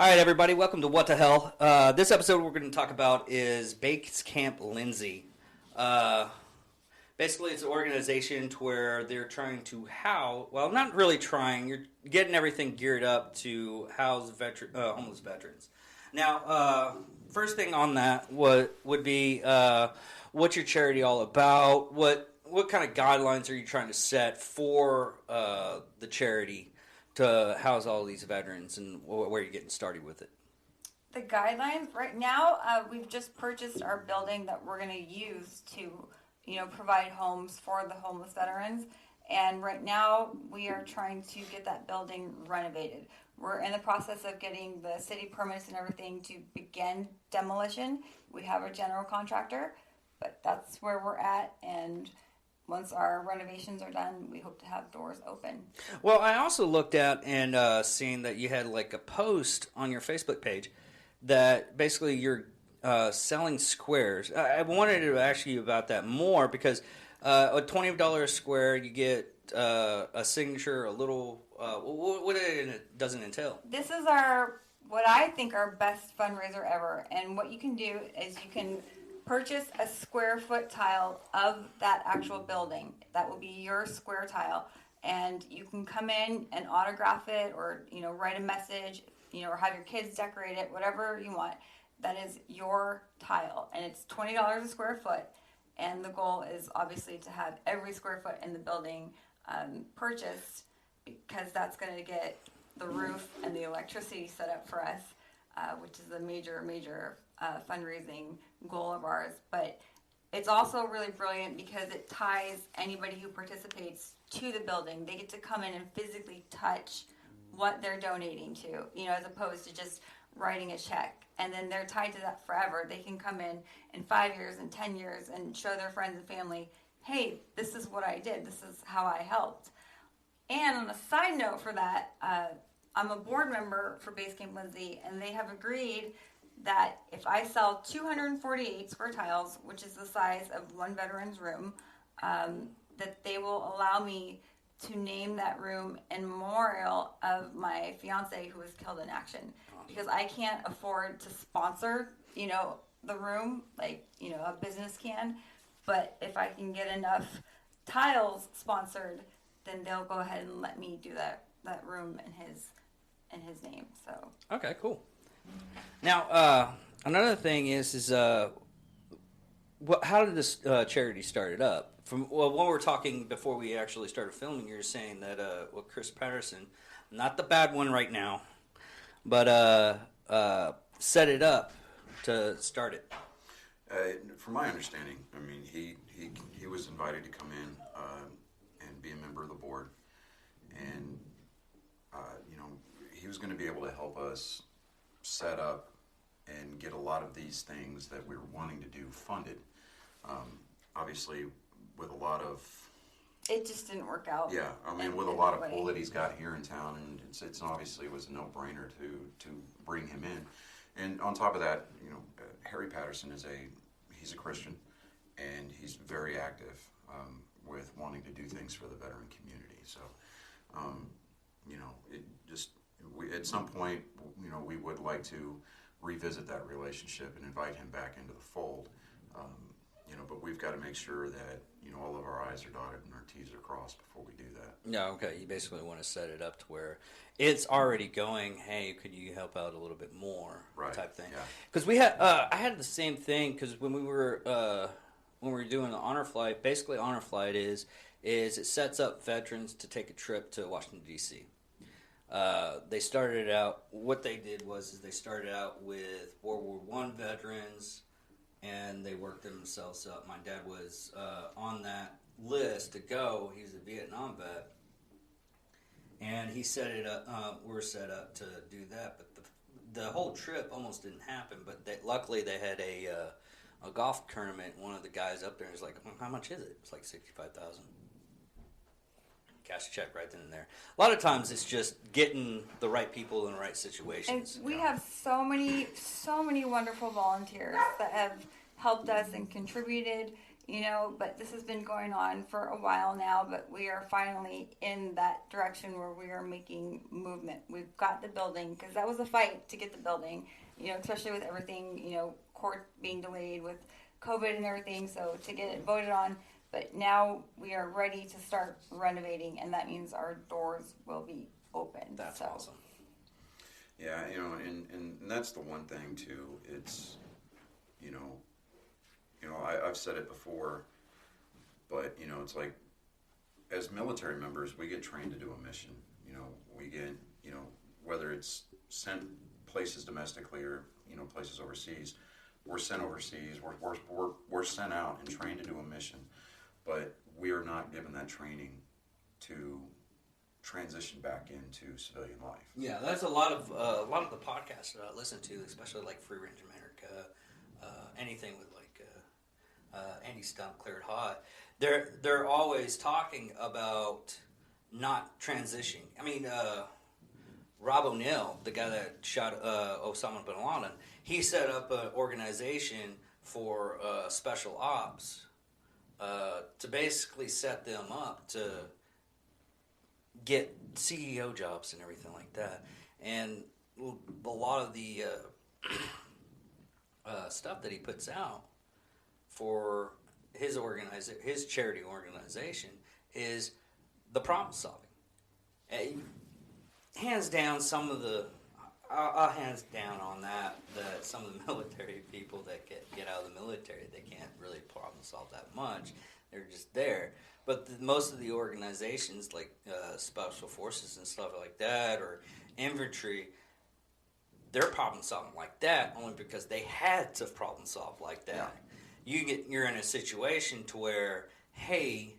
right, everybody, welcome to What the Hell. This episode we're going to talk about is Base Camp Lindsey. Basically, it's an organization to where they're trying to well, not really trying, you're getting everything geared up to house homeless veterans. Now, first thing on that would be what's your charity all about? What kind of guidelines are you trying to set for the charity to house all these veterans, and where are you getting started with it? The guidelines right now, we've just purchased our building that we're going to use to, provide homes for the homeless veterans. And right now, we are trying to get that building renovated. We're in the process of getting the city permits and everything to begin demolition. We have a general contractor, but that's where we're at. And once our renovations are done, we hope to have doors open. Well, I also looked at and seen that you had like a post on your Facebook page that basically you're selling squares. I wanted to ask you about that more because a $20 square, you get a signature, a little. What does it entail? This is what I think our best fundraiser ever. And what you can do is you can purchase a square foot tile of that actual building. That will be your square tile, and you can come in and autograph it, or write a message, or have your kids decorate it, whatever you want. That is your tile, and it's $20 a square foot. And the goal is obviously to have every square foot in the building purchased, because that's going to get the roof and the electricity set up for us, which is a major fundraising goal of ours. But it's also really brilliant because it ties anybody who participates to the building. They get to come in and physically touch what they're donating to, as opposed to just writing a check. And then they're tied to that forever. They can come in 5 years and 10 years and show their friends and family, hey, this is what I did. This is how I helped. And on a side note for that, I'm a board member for Base Camp Lindsey, and they have agreed that if I sell 248 square tiles, which is the size of one veteran's room, that they will allow me to name that room in memorial of my fiance who was killed in action. Because I can't afford to sponsor, the room like, a business can. But if I can get enough tiles sponsored, then they'll go ahead and let me do that room in his name. So okay, cool. Now, another thing is how did this charity started up? When we were talking before we actually started filming, you were saying that Chris Patterson, not the bad one right now, but set it up to start it. From my understanding, I mean, he was invited to come in and be a member of the board, and he was going to be able to help us set up and get a lot of these things that we were wanting to do funded. Obviously, with a lot of... It just didn't work out. Yeah, I mean, with a lot of pull that he's got here in town, and it's obviously it was a no-brainer to bring him in. And on top of that, Harry Patterson he's a Christian, and he's very active with wanting to do things for the veteran community. So, at some point, we would like to revisit that relationship and invite him back into the fold. But we've got to make sure that all of our I's are dotted and our T's are crossed before we do that. No, okay. You basically want to set it up to where it's already going, hey, could you help out a little bit more, right, type thing. Yeah. Because I had the same thing, because when we were doing the honor flight, basically honor flight is it sets up veterans to take a trip to Washington, D.C. They started out, what they did was they started out with World War I veterans, and they worked themselves up. My dad was on that list to go. He's a Vietnam vet, and he set it up. We're set up to do that, but the whole trip almost didn't happen. But luckily, they had a golf tournament. One of the guys up there was like, "How much is it?" It's like $65,000. Cash check right then and there. A lot of times it's just getting the right people in the right situations. And we have so many wonderful volunteers that have helped us and contributed. but this has been going on for a while now, but we are finally in that direction where we are making movement. We've got the building, because that was a fight to get the building, especially with everything, court being delayed with COVID and everything, so to get it voted on. But now we are ready to start renovating, and that means our doors will be open. That's awesome. Yeah, and that's the one thing too. It's, I've said it before, but it's like, as military members, we get trained to do a mission. We get, whether it's sent places domestically or places overseas, we're sent overseas. We're sent out and trained to do a mission, but we are not given that training to transition back into civilian life. Yeah, that's a lot of the podcasts that I listen to, especially like Free Range America, anything with like Andy Stump, Cleared Hot. They're always talking about not transitioning. I mean, Rob O'Neill, the guy that shot Osama bin Laden, he set up an organization for special ops to basically set them up to get CEO jobs and everything like that. And a lot of the stuff that he puts out for his charity organization is the problem solving. Hands down, I'll hands down on that some of the military people that get out of the military, they can't really problem solve that much. They're just there. But most of the organizations, like special forces and stuff like that, or infantry, they're problem solving like that only because they had to problem solve like that. Yeah. You're in a situation to where, hey,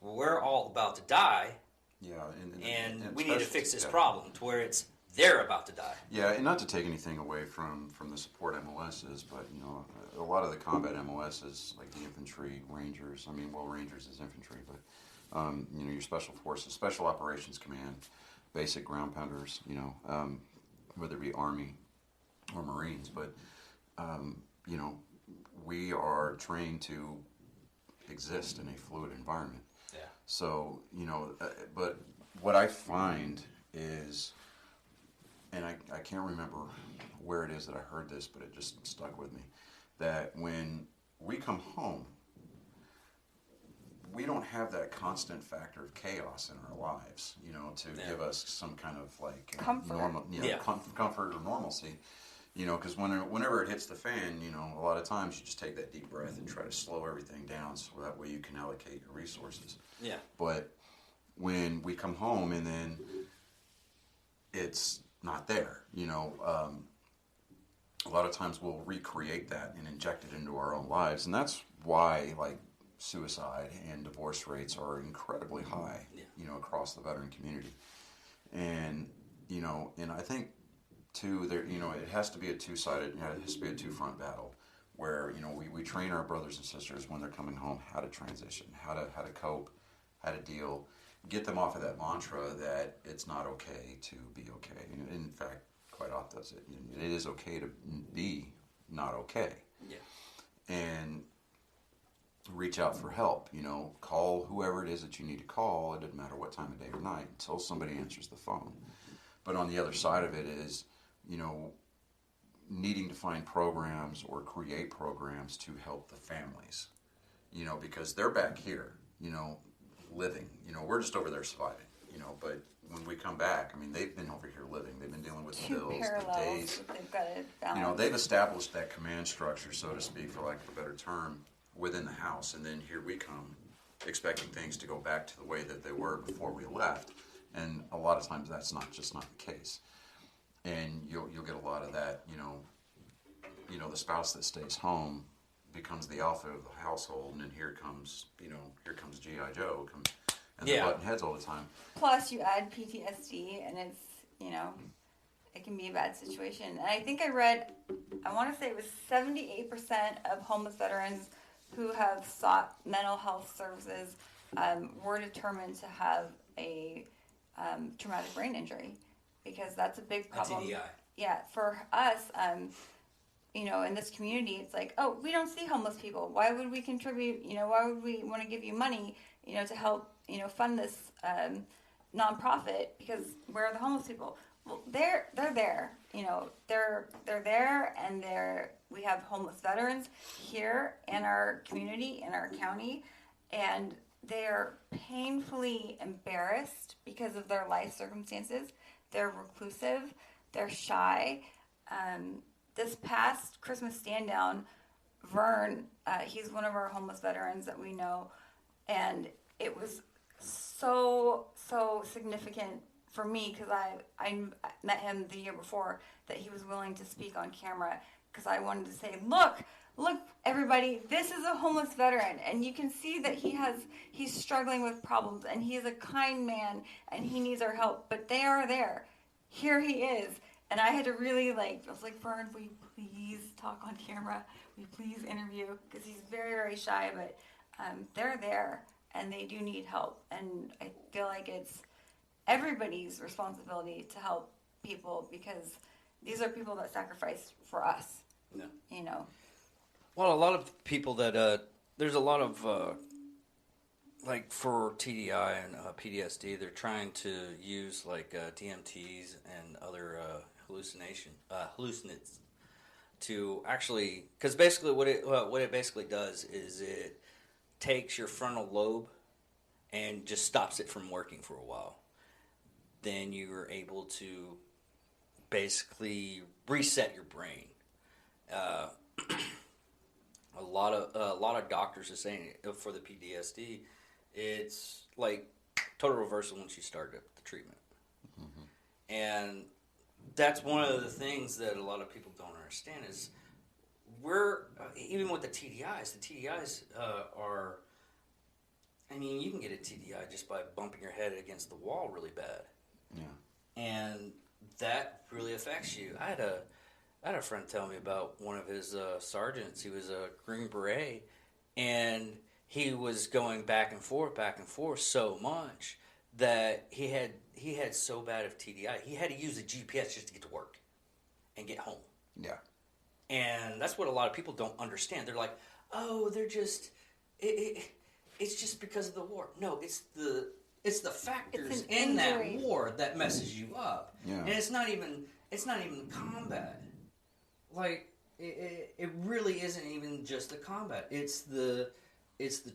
we're all about to die. Yeah, and we need to fix this problem to where they're about to die. Yeah, and not to take anything away from the support MOSs, but a lot of the combat MOSs, like the infantry, Rangers. I mean, Rangers is infantry, but your special forces, Special Operations Command, basic ground pounders. Whether it be Army or Marines, but we are trained to exist in a fluid environment. Yeah. So but what I find is, and I can't remember where it is that I heard this, but it just stuck with me, that when we come home, we don't have that constant factor of chaos in our lives, to give us some kind of like comfort, comfort or normalcy, because whenever it hits the fan, a lot of times you just take that deep breath and try to slow everything down so that way you can allocate your resources. Yeah. But when we come home and then it's not there, a lot of times we'll recreate that and inject it into our own lives, and that's why like suicide and divorce rates are incredibly high, across the veteran community. And and I think too, there it has to be a two-sided, it has to be a two-front battle where we train our brothers and sisters when they're coming home how to transition, how to cope, how to deal, get them off of that mantra that it's not okay to be okay. In fact, quite opposite. It is okay to be not okay. Yeah. And reach out for help. Call whoever it is that you need to call. It doesn't matter what time of day or night until somebody answers the phone. But on the other side of it is, needing to find programs or create programs to help the families. Because they're back here, living. We're just over there surviving. But when we come back, I mean, they've been over here living. They've been dealing with the bills, the days. They've got to balance. They've established that command structure, so to speak, for lack of a better term, within the house. And then here we come, expecting things to go back to the way that they were before we left. And a lot of times that's not the case. And you'll get a lot of that, the spouse that stays home becomes the alpha of the household, and then here comes G.I. Joe, and they're butting heads all the time. Plus, you add PTSD, and it's, it can be a bad situation. And I think I want to say it was 78% of homeless veterans who have sought mental health services were determined to have a traumatic brain injury, because that's a big problem. A TDI. Yeah, for us, in this community, it's like, oh, we don't see homeless people. Why would we contribute? Why would we want to give you money, to help, fund this nonprofit? Because where are the homeless people? Well, they're there. They're there, and we have homeless veterans here in our community, in our county, and they're painfully embarrassed because of their life circumstances. They're reclusive. They're shy. This past Christmas stand down, Vern, he's one of our homeless veterans that we know, and it was so significant for me because I met him the year before, that he was willing to speak on camera, because I wanted to say, look everybody, this is a homeless veteran, and you can see that he's struggling with problems, and he is a kind man, and he needs our help, but they are there. Here he is. And I had to really I was like, Vern, will you please talk on camera? Will you please interview? Because he's very, very shy, but they're there, and they do need help. And I feel like it's everybody's responsibility to help people, because these are people that sacrifice for us. Yeah. Well, a lot of people that, there's a lot of, for TDI and PTSD, they're trying to use DMTs and other hallucinogens to actually, because basically what it basically does is it takes your frontal lobe and just stops it from working for a while. Then you are able to basically reset your brain. A lot of doctors are saying for the PTSD, it's like total reversal once you start the treatment. Mm-hmm. And that's one of the things that a lot of people don't understand is even with the TDIs are, you can get a TDI just by bumping your head against the wall really bad. Yeah. And that really affects you. I had a friend tell me about one of his sergeants. He was a Green Beret, and he was going back and forth so much that he had so bad of TDI, he had to use a GPS just to get to work and get home. Yeah. And that's what a lot of people don't understand. They're like, oh, they're just it's just because of the war. No, it's the factors in that war that messes you up. Yeah. And it's not even combat. It really isn't even just the combat. It's the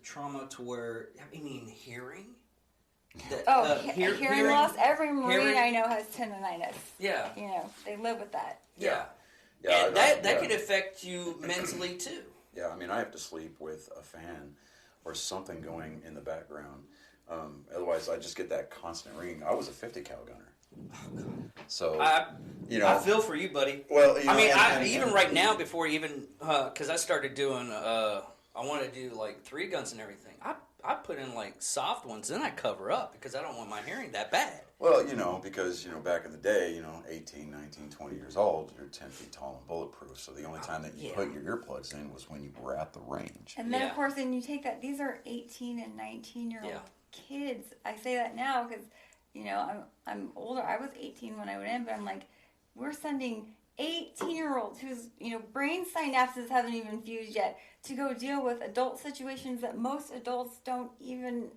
trauma to where, hearing. Hearing loss. Every Marine I know has tendonitis. Yeah. They live with that. Yeah. And that could affect you mentally too. Yeah, I have to sleep with a fan or something going in the background. Otherwise, I just get that constant ringing. I was a 50 cal gunner. So, I feel for you, buddy. Well, even right now, before because I started doing, I want to do 3 guns and everything. I put in soft ones, then I cover up because I don't want my hearing that bad. Well, because, back in the day, 18, 19, 20 years old, you're 10 feet tall and bulletproof. So the only time that you put your earplugs in was when you were at the range. And then, of course, then you take that, these are 18 and 19-year-old kids. I say that now because, I'm older. I was 18 when I went in, but I'm like, we're sending 18-year-olds whose, brain synapses haven't even fused yet to go deal with adult situations that most adults don't even,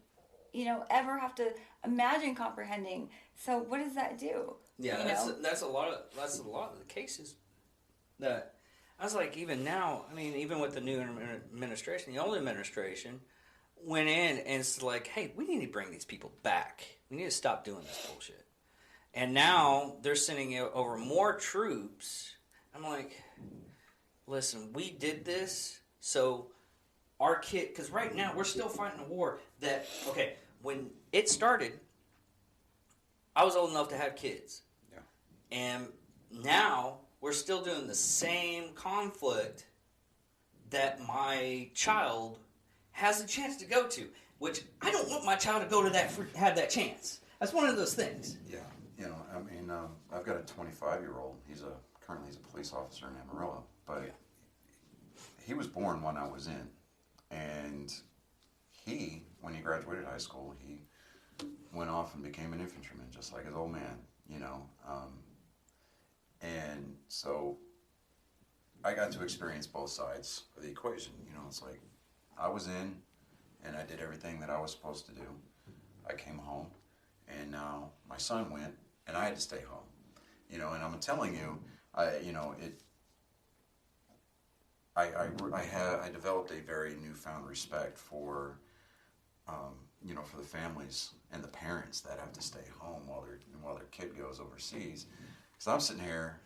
ever have to imagine comprehending. So what does that do? Yeah, that's a lot of the cases that I was like, even now, even with the new administration, the old administration went in and it's like, hey, we need to bring these people back. We need to stop doing this bullshit. And now they're sending over more troops. I'm like, listen, we did this, so our kid, because right now we're still fighting a war that, okay, when it started, I was old enough to have kids. Yeah. And now we're still doing the same conflict that my child has a chance to go to, which I don't want my child to go to have that chance. That's one of those things. Yeah. I've got a 25-year-old. Currently he's a police officer in Amarillo, but he was born when I was in, and when he graduated high school, he went off and became an infantryman, just like his old man, and so I got to experience both sides of the equation. You know, it's like I was in, and I did everything that I was supposed to do. I came home, and now my son went, and I had to stay home. You know, and I'm telling you, I developed a very newfound respect for, for the families and the parents that have to stay home while their kid goes overseas. Because I'm sitting here,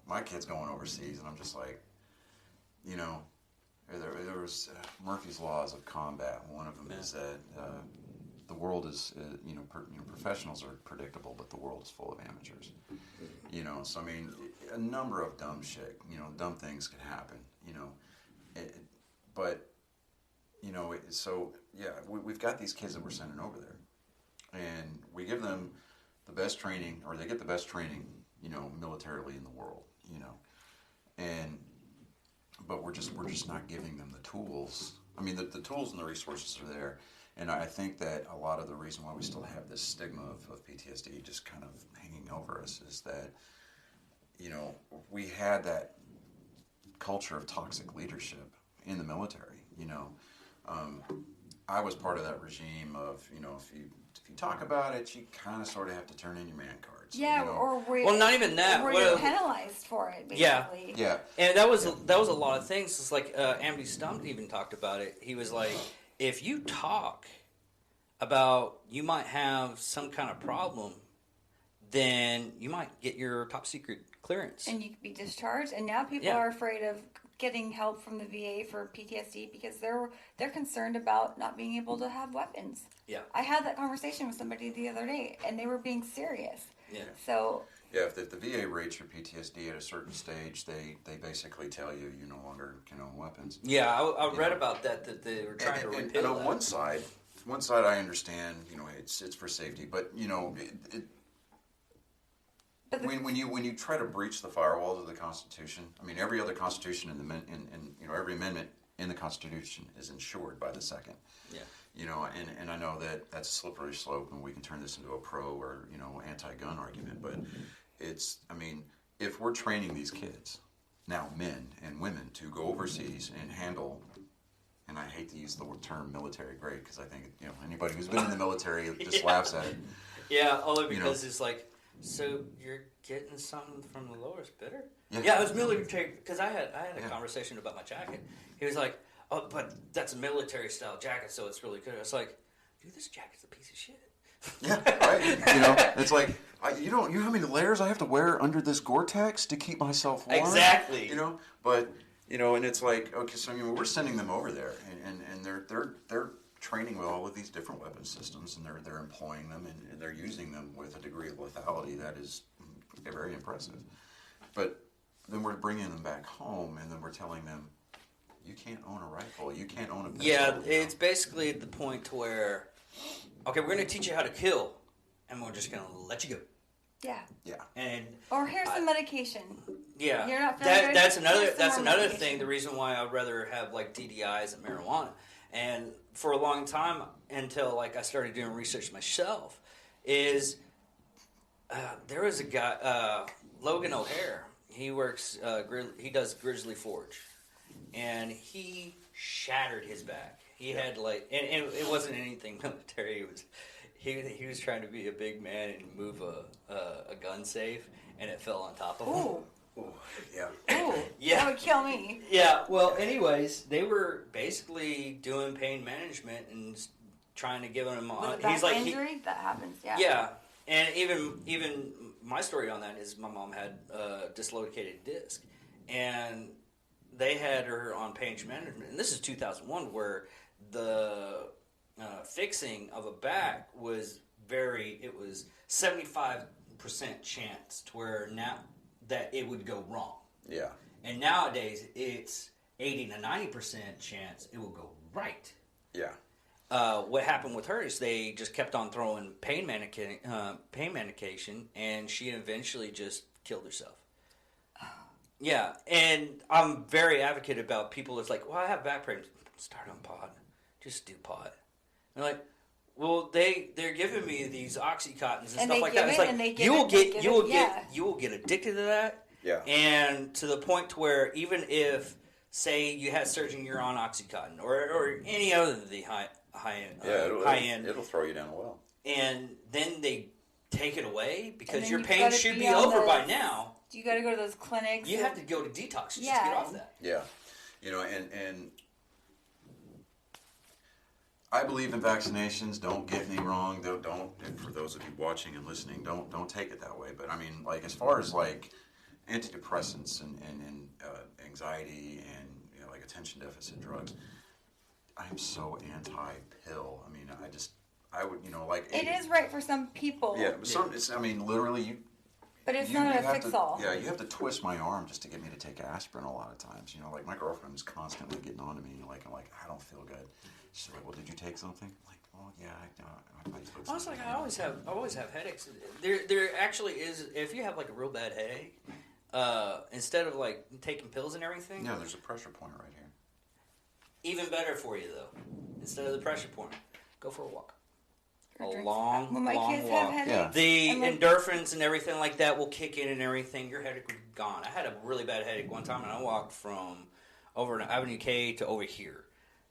my kid's going overseas, and I'm just like, there was Murphy's laws of combat. One of them is that the world is, professionals are predictable, but the world is full of amateurs. So I mean, a number of dumb things can happen. We've got these kids that we're sending over there, and we give them the best training, or they get the best training, militarily in the world, but we're just not giving them the tools. I mean, the tools and the resources are there, and I think that a lot of the reason why we still have this stigma of PTSD just kind of hanging over us is that, we had that culture of toxic leadership in the military. I was part of that regime of, if you talk about it, you kind of sort of have to turn in your man cards. Yeah, or not even that. Or you're penalized for it, basically. Yeah. And that was a lot of things. It's like Amity Stump even talked about it. He was like, if you talk about you might have some kind of problem, then you might get your top secret clearance. And you could be discharged. And now people are afraid of getting help from the VA for PTSD because they're concerned about not being able to have weapons. Yeah. I had that conversation with somebody the other day, and they were being serious. Yeah. So. Yeah, if the VA rates your PTSD at a certain stage, they basically tell you no longer can own weapons. Yeah, I read about that they were trying to repeal and on that. one side I understand, it's for safety, but when you try to breach the firewalls of the Constitution, I mean, every other Constitution every amendment in the Constitution is insured by the second. Yeah. And I know that that's a slippery slope, and we can turn this into a pro or anti-gun argument. But if we're training these kids now, men and women, to go overseas and handle, and I hate to use the term military grade because I think anybody who's been in the military just laughs at it. Yeah, only because it's like. So you're getting something from the lowest bidder? Yeah, it was military, because I had a conversation about my jacket. He was like, "Oh, but that's a military style jacket, so it's really good." I was like, "Dude, this jacket's a piece of shit." Yeah, right. It's like you know how many layers I have to wear under this Gore-Tex to keep myself warm. Exactly. But and it's like, okay, so we're sending them over there, and they're training with all of these different weapon systems, and they're employing them, and they're using them with a degree of lethality that is very impressive. But then we're bringing them back home, and then we're telling them, you can't own a rifle, you can't own a pistol. Yeah, it's basically the point to where, okay, we're going to teach you how to kill, and we're just going to let you go. Yeah. Yeah. Or here's some medication. Yeah. You're not feeling good. That's another medication. thing. The reason why I'd rather have like DDIs and marijuana. And for a long time, until I started doing research myself, is there was a guy, Logan O'Hare. He works. He does Grizzly Forge, and he shattered his back. He had and it wasn't anything military. It was he was trying to be a big man and move a gun safe, and it fell on top of him. Ooh. Ooh, yeah. Ooh, yeah. That would kill me. Yeah, well, anyways, they were basically doing pain management and trying to give him With a back injury, that happens, yeah. Yeah, and even my story on that is my mom had a dislocated disc, and they had her on pain management, and this is 2001, where the fixing of a back was 75% chance to where now that it would go wrong. Yeah. And nowadays, it's 80 to 90% chance it will go right. Yeah. What happened with her is they just kept on throwing pain medication, and she eventually just killed herself. Yeah, and I'm very advocate about people that's like, well, I have back pain. Start on pot. Just do pot. And like, well, they're giving me these Oxycontins and stuff like that. It's like you will get addicted to that. Yeah. And to the point to where even if, say, you had surgery and you're on Oxycontin or any other of the high end, it'll throw you down a well. And then they take it away because your you've pain gotta should be be on over the- by now. You got to go to those clinics. You have to go to detox just to Yeah. get off that. Yeah, you know, and I believe in vaccinations. Don't get me wrong. Don't. And for those of you watching and listening, don't take it that way. But I mean, like as far as like antidepressants and anxiety and like attention deficit drugs, I'm so anti-pill. I mean, I would like It is right for some people. Yeah, but some. It's, I mean, literally But it's not a have fix-all. Yeah, you have to twist my arm just to get me to take aspirin a lot of times. Like my girlfriend is constantly getting on to me. Like I'm like, I don't feel good. She's like, well, did you take something? I'm like, well, yeah, I took something. I was like, I always have headaches. There actually is, if you have like a real bad headache, instead of like taking pills and everything. Yeah, there's a pressure point right here. Even better for you though. Instead of the pressure point, go for a walk. Or drink- Long When my kids have walk. headaches, The I'm like, endorphins and everything like that will kick in and everything. Your headache will be gone. I had a really bad headache one time, and I walked from over in Avenue K to over here.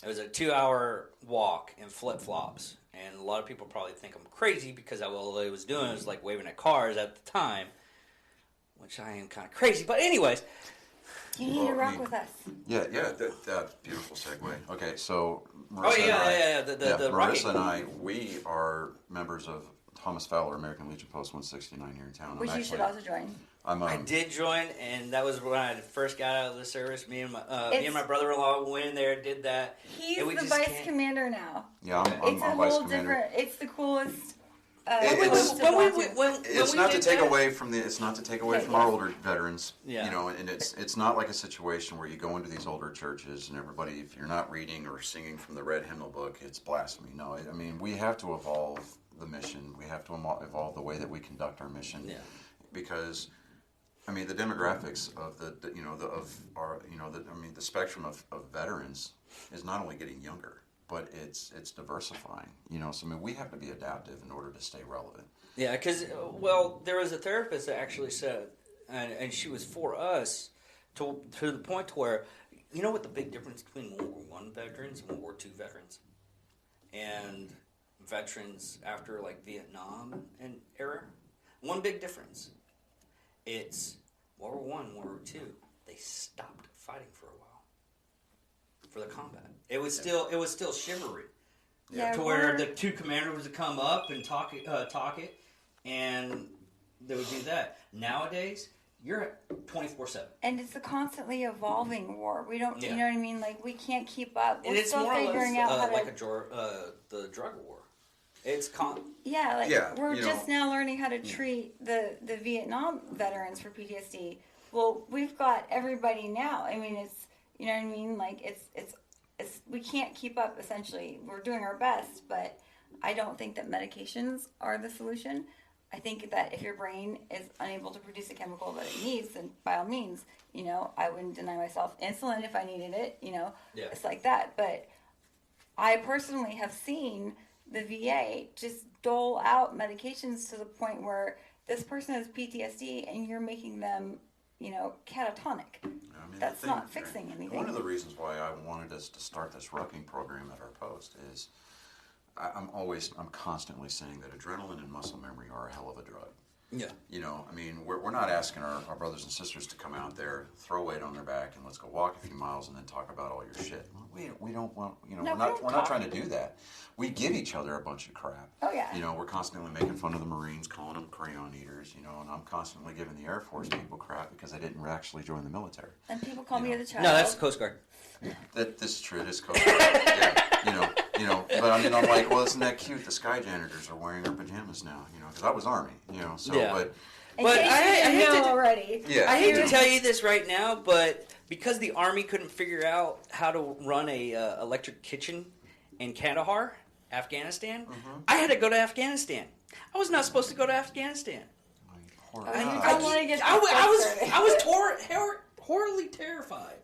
It was a 2-hour walk in flip-flops, and a lot of people probably think I'm crazy because all I was doing was like waving at cars at the time, which I am kind of crazy. But anyways, you need to rock with us. Yeah, that beautiful segue. Okay, so Marissa oh yeah, and I, yeah, the Marissa rocking. and I, we are members of Thomas Fowler American Legion Post 169 here in town. Which you should also join. I did join, and that was when I first got out of the service. Me and my brother-in-law went in there, did that. He's and we the just vice can't- commander now. Yeah, It's a I'm vice whole commander. different. It's the coolest. It's not to take away from our older veterans. Yeah. And it's not like a situation where you go into these older churches and everybody, if you're not reading or singing from the red hymnal book, it's blasphemy. No, I mean we have to evolve the mission. We have to evolve the way that we conduct our mission. Yeah. Because I mean the demographics of the spectrum of veterans is not only getting younger, but it's diversifying. So I mean we have to be adaptive in order to stay relevant. Yeah, because there was a therapist that actually said, and she was for us to the point where, you know what the big difference between World War I veterans and World War II veterans, and veterans after like Vietnam and era, one big difference. It's World War I, World War II. They stopped fighting for a while for the combat. It was still chivalry. Yeah, To where the two commanders would come up and talk it, and they would do that. Nowadays, you're 24/7. And it's a constantly evolving war. We don't, Yeah. you know what I mean? Like we can't keep up. We're And it's still more or figuring less out how like to. the drug war. It's We're just now learning how to treat the Vietnam veterans for PTSD. Well, we've got everybody now. I mean, it's you know what I mean. Like it's we can't keep up. Essentially, we're doing our best, but I don't think that medications are the solution. I think that if your brain is unable to produce a chemical that it needs, then by all means, I wouldn't deny myself insulin if I needed it. It's like that. But I personally have seen the VA just dole out medications to the point where this person has PTSD and you're making them, catatonic. I mean, That's not fixing anything. One of the reasons why I wanted us to start this rucking program at our post is I'm constantly saying that adrenaline and muscle memory are a hell of a drug. Yeah. I mean, we're not asking our brothers and sisters to come out there, throw weight on their back, and let's go walk a few miles and then talk about all your shit. We don't want, we're not trying to do that. We give each other a bunch of crap. Oh, yeah. We're constantly making fun of the Marines, calling them crayon eaters, and I'm constantly giving the Air Force people crap because they didn't actually join the military. And people call me the child. No, that's the Coast Guard. This is true. It is Coast Guard. Yeah, but I mean, I'm like, well, isn't that cute? The sky janitors are wearing their pajamas now, because I was Army, so, Yeah. but I hate to already. Yeah. I hate to tell you this right now, but because the Army couldn't figure out how to run a electric kitchen in Kandahar, Afghanistan, I had to go to Afghanistan. I was not supposed to go to Afghanistan. I was horribly terrified.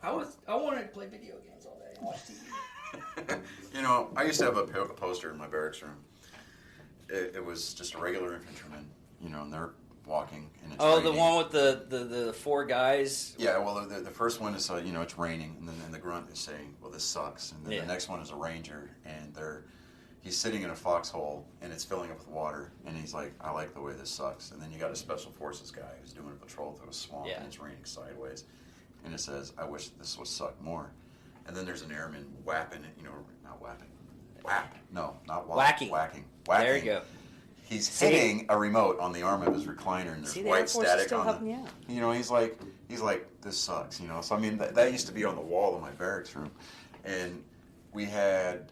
I wanted to play video games all day and watch TV. I used to have a poster in my barracks room. It was just a regular infantryman, and walking, and it's Oh, raining. the one with the four guys. Yeah, well, the first one is it's raining, and then the grunt is saying, "Well, this sucks," and then the next one is a ranger, and he's sitting in a foxhole, and it's filling up with water, and he's like, "I like the way this sucks." And then you got a special forces guy who's doing a patrol through a swamp, and it's raining sideways, and it says, "I wish this would suck more." And then there's an airman whapping it, not whapping, whap, no, not whacking. whacking. There you go. He's hitting a remote on the arm of his recliner, and there's white static on the. He's like, this sucks, So I mean, that used to be on the wall of my barracks room, and we had.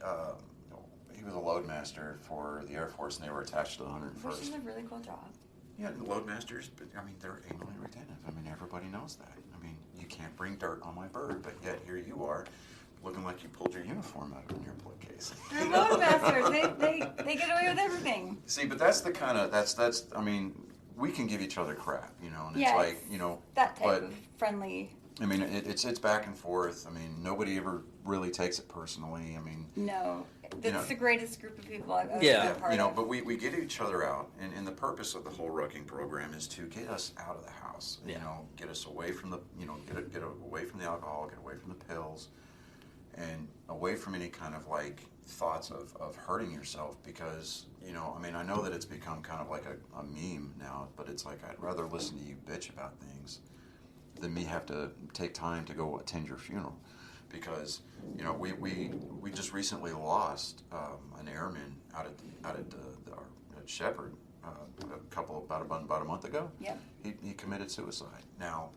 He was a loadmaster for the Air Force, and they were attached to the 101st. Which is a really cool job. Yeah, the loadmasters, but I mean, they're anally retentive. I mean, everybody knows that. I mean, you can't bring dirt on my bird, but yet here you are, looking like you pulled your uniform out of an airplane case. They're loadmasters. They get away with everything. See, but that's the kind of that's. I mean, we can give each other crap, and it's like that type of friendly. I mean, it's back and forth. I mean, nobody ever really takes it personally. I mean, no, that's the greatest group of people I've ever been a part of. But we get each other out, and the purpose of the whole rucking program is to get us out of the house. Get us away from the get away from the alcohol, get away from the pills, and away from any kind of like thoughts of hurting yourself. Because I mean, I know that it's become kind of like a meme now, but it's like I'd rather listen to you bitch about things than me have to take time to go attend your funeral, because we just recently lost an airman out at Shepherd about a month ago. Yep. He committed suicide. Now,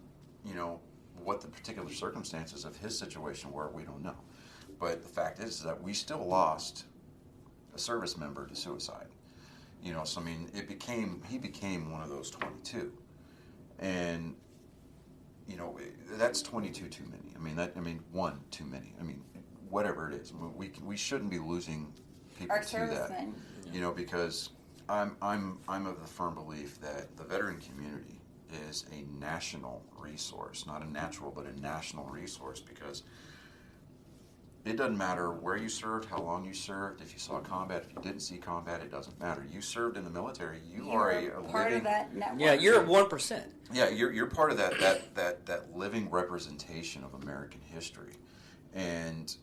what the particular circumstances of his situation were, we don't know, but the fact is that we still lost a service member to suicide. So I mean, he became one of those 22, and. That's 22 too many. I mean, one too many. I mean, whatever it is, we shouldn't be losing people to that. Because I'm of the firm belief that the veteran community is a national resource, not a natural, but a national resource, because it doesn't matter where you served, how long you served, if you saw combat, if you didn't see combat, it doesn't matter. You served in the military. You're a part living, of that network. Yeah, you're 1%. Yeah, you're part of that living representation of American history, and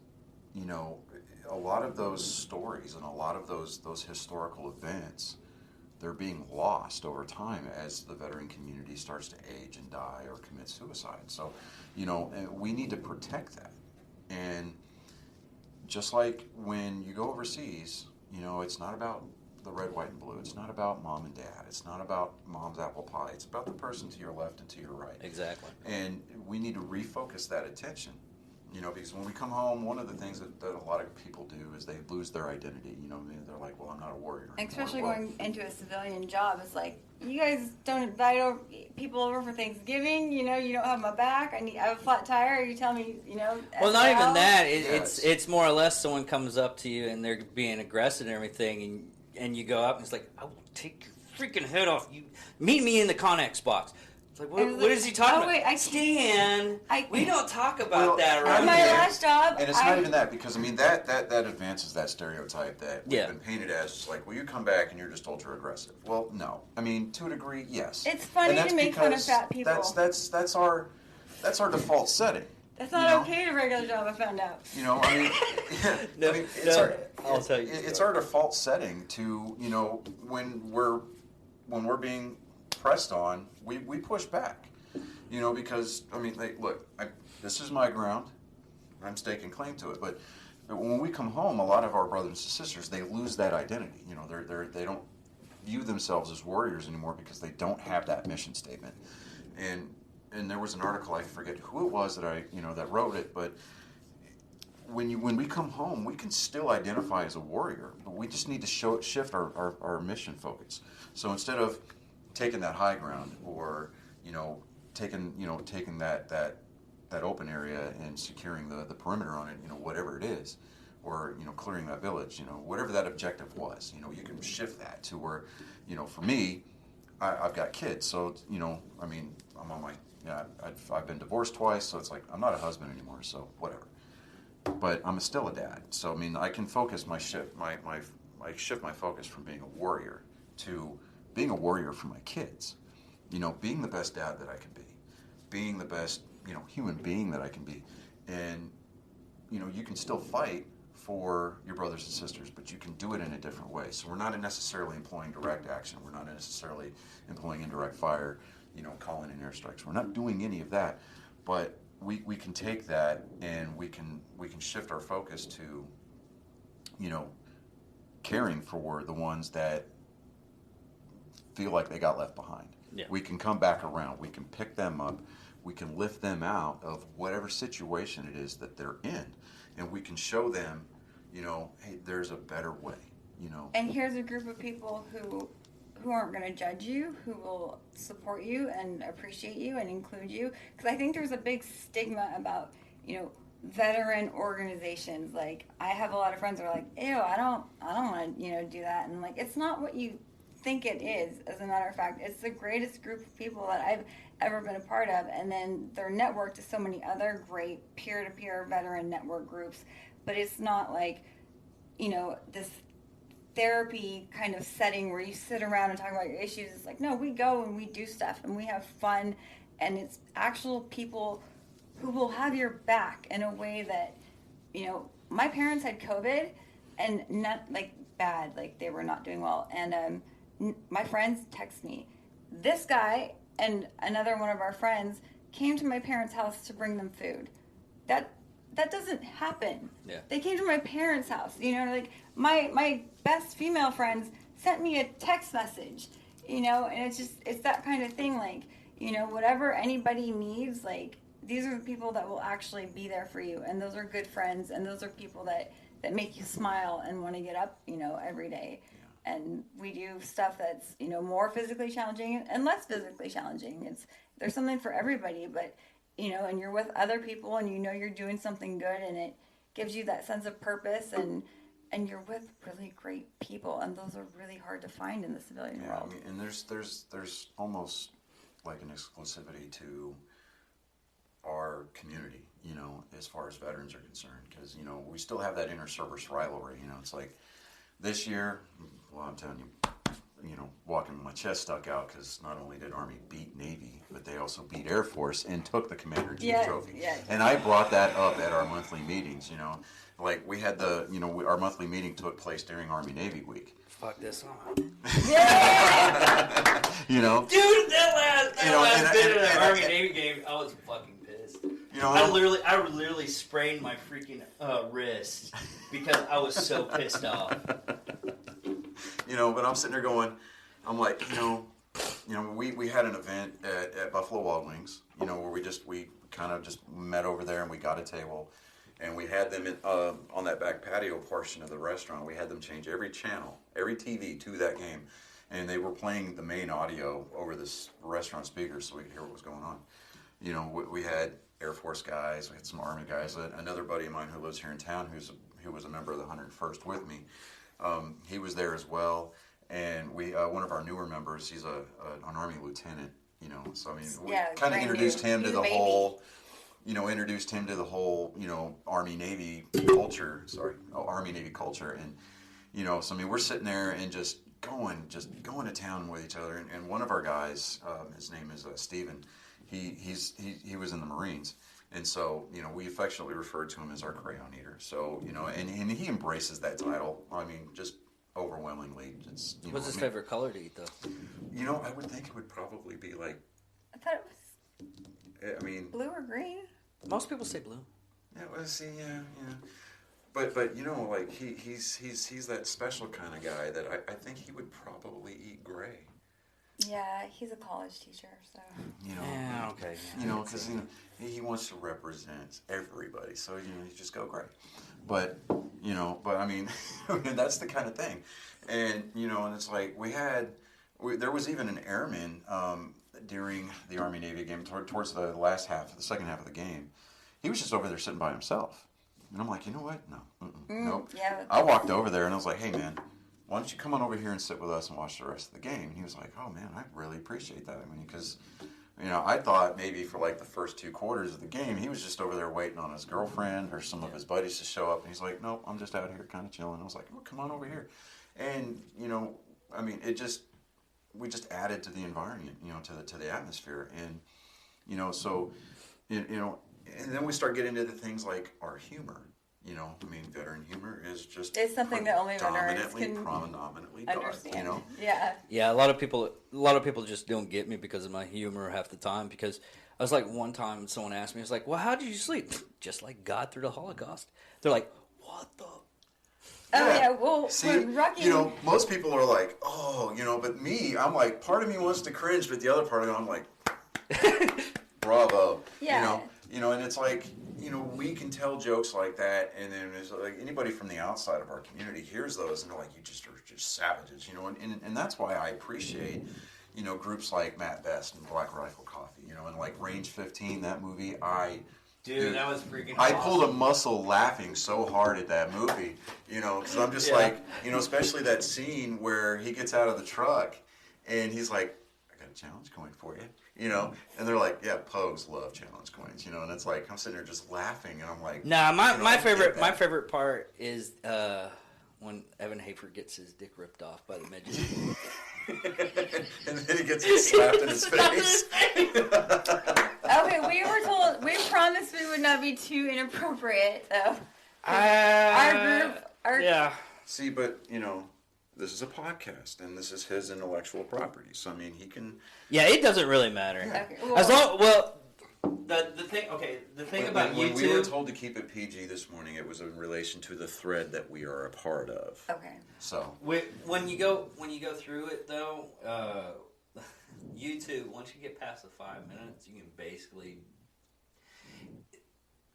a lot of those stories and a lot of those historical events, they're being lost over time as the veteran community starts to age and die or commit suicide. So, we need to protect that. And just like when you go overseas, it's not about the red, white, and blue. It's not about mom and dad. It's not about mom's apple pie. It's about the person to your left and to your right. Exactly. And we need to refocus that attention. Because when we come home, one of the things that a lot of people do is they lose their identity. They're like, well, I'm not a warrior anymore. Especially going into a civilian job, it's like, you guys don't invite people over for Thanksgiving. You don't have my back. I have a flat tire. You tell me, Well, not even that. It's more or less someone comes up to you and they're being aggressive and everything, and you go up and it's like, I will take your freaking head off. You meet me in the Connex box. It's like, what is he talking about? Wait, Stan, we don't talk about that around my here. last job. And it's not even that, because I mean that advances that stereotype that we've been painted as. Just like, well, you come back and you're just ultra aggressive. Well, no. I mean, to a degree, yes. It's funny to make fun of fat people. That's our default setting. That's not okay to regular job. I found out. I mean, I'll tell you. It's our default setting to when we're being pressed on, we push back, because I mean, look, this is my ground, I'm staking claim to it. But when we come home, a lot of our brothers and sisters, they lose that identity. They don't view themselves as warriors anymore because they don't have that mission statement. And there was an article, I forget who it was that wrote it, but when we come home, we can still identify as a warrior, but we just need to shift our mission focus. So instead of taking that high ground, or taking that open area and securing the perimeter on it, whatever it is, or clearing that village, whatever that objective was, you can shift that to where, for me, I've got kids, so I mean, I'm on my I've been divorced twice, so it's like I'm not a husband anymore, so whatever. But I'm still a dad, so I mean, I can focus I shift my focus from being a warrior to being a warrior for my kids. being the best dad that I can be, being the best, human being that I can be. And, you can still fight for your brothers and sisters, but you can do it in a different way. So we're not necessarily employing direct action. We're not necessarily employing indirect fire, calling in airstrikes. We're not doing any of that. But we can take that and we can shift our focus to, caring for the ones that feel like they got left behind. Yeah. We can come back around. We can pick them up. We can lift them out of whatever situation it is that they're in. And we can show them, hey, there's a better way, And here's a group of people who aren't going to judge you, who will support you and appreciate you and include you. Because I think there's a big stigma about, veteran organizations. Like, I have a lot of friends that are like, ew, I don't want to, do that. And like, it's not what you think it is. As a matter of fact, it's the greatest group of people that I've ever been a part of. And then they're networked to so many other great peer-to-peer veteran network groups. But it's not like, this therapy kind of setting where you sit around and talk about your issues. It's like, no, we go and we do stuff and we have fun, and it's actual people who will have your back in a way that, my parents had COVID and not like bad, like they were not doing well. And my friends text me, this guy and another one of our friends came to my parents' house to bring them food. That doesn't happen. Yeah. They came to my parents' house. Like my best female friends sent me a text message, and it's that kind of thing. Like, whatever anybody needs, like, these are the people that will actually be there for you. And those are good friends. And those are people that make you smile and want to get up, every day. Yeah. And we do stuff that's, more physically challenging and less physically challenging. There's something for everybody, but and you're with other people and you're doing something good, and it gives you that sense of purpose, and you're with really great people, and those are really hard to find in the civilian world. I mean, and there's almost like an exclusivity to our community, as far as veterans are concerned, because we still have that inter-service rivalry. It's like this year, well, I'm telling you, walking with my chest stuck out, because not only did Army beat Navy, but they also beat Air Force and took the Commander-in-Chief trophy. Yeah. And I brought that up at our monthly meetings, Like, we had our monthly meeting took place during Army-Navy week. Fuck this on. Yeah! Dude, that last bit of the Army-Navy game, I was fucking pissed. I literally sprained my freaking wrist because I was so pissed off. But I'm sitting there going, I'm like, we had an event at Buffalo Wild Wings, where we kind of just met over there and we got a table, and we had them on that back patio portion of the restaurant. We had them change every channel, every TV to that game, and they were playing the main audio over this restaurant speaker so we could hear what was going on. We had Air Force guys, we had some Army guys, another buddy of mine who lives here in town who was a member of the 101st with me. He was there as well, and we one of our newer members, he's an Army lieutenant, so I mean, we kind of introduced him to the whole, Army-Navy culture, Army-Navy culture, and, so I mean, we're sitting there and just going to town with each other, and one of our guys, his name is Steven, he was in the Marines. And so, we affectionately refer to him as our crayon eater. So, and he embraces that title. I mean, just overwhelmingly. What's his favorite color to eat, though? I would think it would probably be like... I thought it was... blue or green? Most people say blue. Yeah, well, see, yeah. But like, he's that special kind of guy that I think he would probably eat gray. Yeah, he's a college teacher, so... Yeah, okay. Because, he wants to represent everybody, so, you just go gray. But I mean, that's the kind of thing. And, and it's like, there was even an airman during the Army-Navy game, towards the second half of the game. He was just over there sitting by himself. And I'm like, you know what? No. Nope. Yeah, I walked over there, and I was like, hey, man, why don't you come on over here and sit with us and watch the rest of the game? And he was like, oh, man, I really appreciate that. I mean, because, I thought maybe for like the first 2 quarters of the game, he was just over there waiting on his girlfriend or some of his buddies to show up. And he's like, nope, I'm just out here kind of chilling. I was like, oh, come on over here. And, I mean, it just, we just added to the environment, to the atmosphere, and so and then we start getting into things like our humor. I mean, veteran humor is just it's something that only veterans can predominantly understand. dark. Yeah. A lot of people just don't get me because of my humor half the time. Because I was like, one time someone asked me, I was like, well, how did you sleep? Just like God through the Holocaust. They're like, what the? Oh yeah, well, see, Rocky, most people are like, oh, but me, I'm like, part of me wants to cringe, but the other part of me, I'm like, bravo. Yeah. And it's like, we can tell jokes like that, and then it's like anybody from the outside of our community hears those, and they're like, you just are just savages, and that's why I appreciate, groups like Matt Best and Black Rifle Coffee, and like Range 15, that movie, Dude, that was freaking I awesome. pulled a muscle laughing so hard at that movie, because I'm just like, especially that scene where he gets out of the truck and he's like, I got a challenge coin for you, and they're like, yeah, Pogues love challenge coins, and it's like, I'm sitting there just laughing, and I'm like, nah, my favorite part is when Evan Hafer gets his dick ripped off by the midget. And then he gets it slapped in his face. Okay, we promised we would not be too inappropriate, though. Yeah. See, but, this is a podcast, and this is his intellectual property, so, I mean, he can... Yeah, it doesn't really matter. Okay, the thing about when YouTube... we were told to keep it PG this morning, it was in relation to the thread that we are a part of. Okay. So... When you go through it, though, YouTube, once you get past the 5 minutes, you can basically...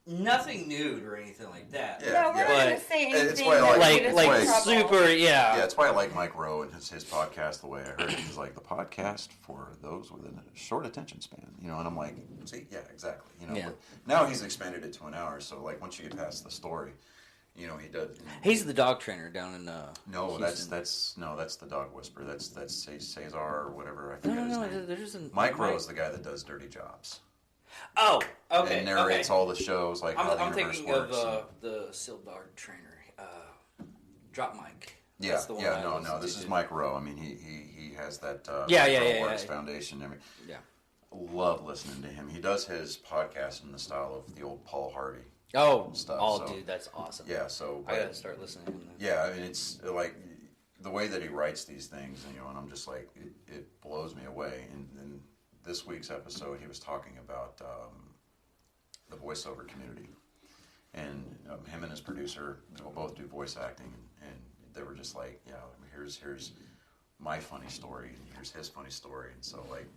Nothing nude or anything like that. Yeah, no, we're not going to say anything. It's why I like super, Yeah, it's why I like Mike Rowe and his podcast the way I heard it. He's like, the podcast for those with a short attention span. And I'm like, see, yeah, exactly. But now he's expanded it to an hour, so like once you get past the story, he does. He's the dog trainer down in No, Houston. that's the dog whisperer. That's Cesar or whatever. I forget his name. There's Mike Rowe is the guy that does Dirty Jobs. Oh, okay. And narrates all the shows, like how the universe thinking works. of the Seal Dog trainer, Drop Mike. Yeah, That's the one no. This is Mike Rowe. I mean, he has that Works Foundation. I mean, love listening to him. He does his podcast in the style of the old Paul Harvey. Stuff. Dude, that's awesome. Yeah, so I gotta start listening to him. Yeah, I mean, it's like the way that he writes these things, and I'm just like, it blows me away. And this week's episode, he was talking about the voiceover community, and him and his producer will both do voice acting, and they were just like, here's my funny story, and here's his funny story, and so like,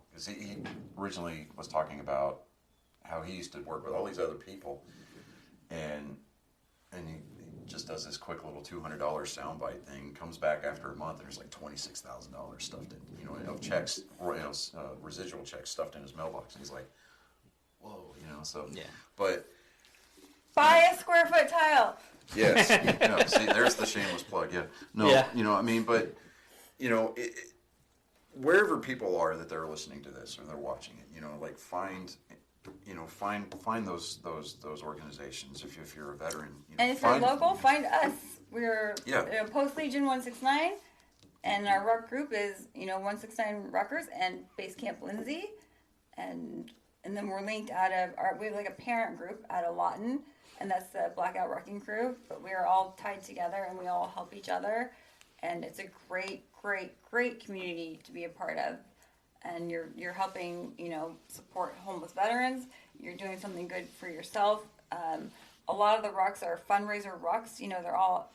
because he originally was talking about how he used to work with all these other people, and he just does this quick little $200 soundbite thing, comes back after a month, and there's like $26,000 stuffed in, of checks, residual checks stuffed in his mailbox, and he's like, whoa, so, yeah. But... Buy a square foot tile! Yes, see, there's the shameless plug, I mean, but, wherever people are that they're listening to this, or they're watching it, like, find those organizations if you're a veteran. And if you're local, find us. We're Post Legion 169, and our rock group is 169 Rockers and Base Camp Lindsey, and then we're linked we have like a parent group out of Lawton, and that's the Blackout Rocking Crew. But we are all tied together, and we all help each other, and it's a great community to be a part of. And you're helping, support homeless veterans. You're doing something good for yourself. A lot of the rucks are fundraiser rucks. They're all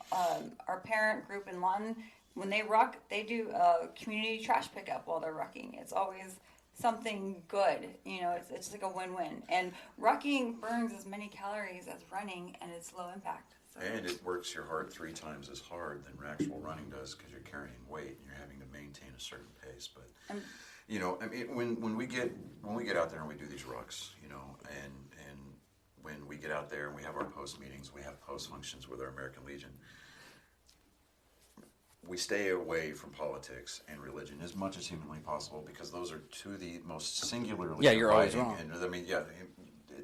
our parent group in Lawton. When they ruck, they do a community trash pickup while they're rucking. It's always something good. It's like a win-win. And rucking burns as many calories as running, and it's low impact. So. And it works your heart 3 times as hard than actual running does because you're carrying weight and you're having to maintain a certain pace. But I mean, when we get out there and we do these rucks, and when we get out there and we have our post meetings, we have post functions with our American Legion, we stay away from politics and religion as much as humanly possible because those are two of the most singularly you're always wrong. And I mean,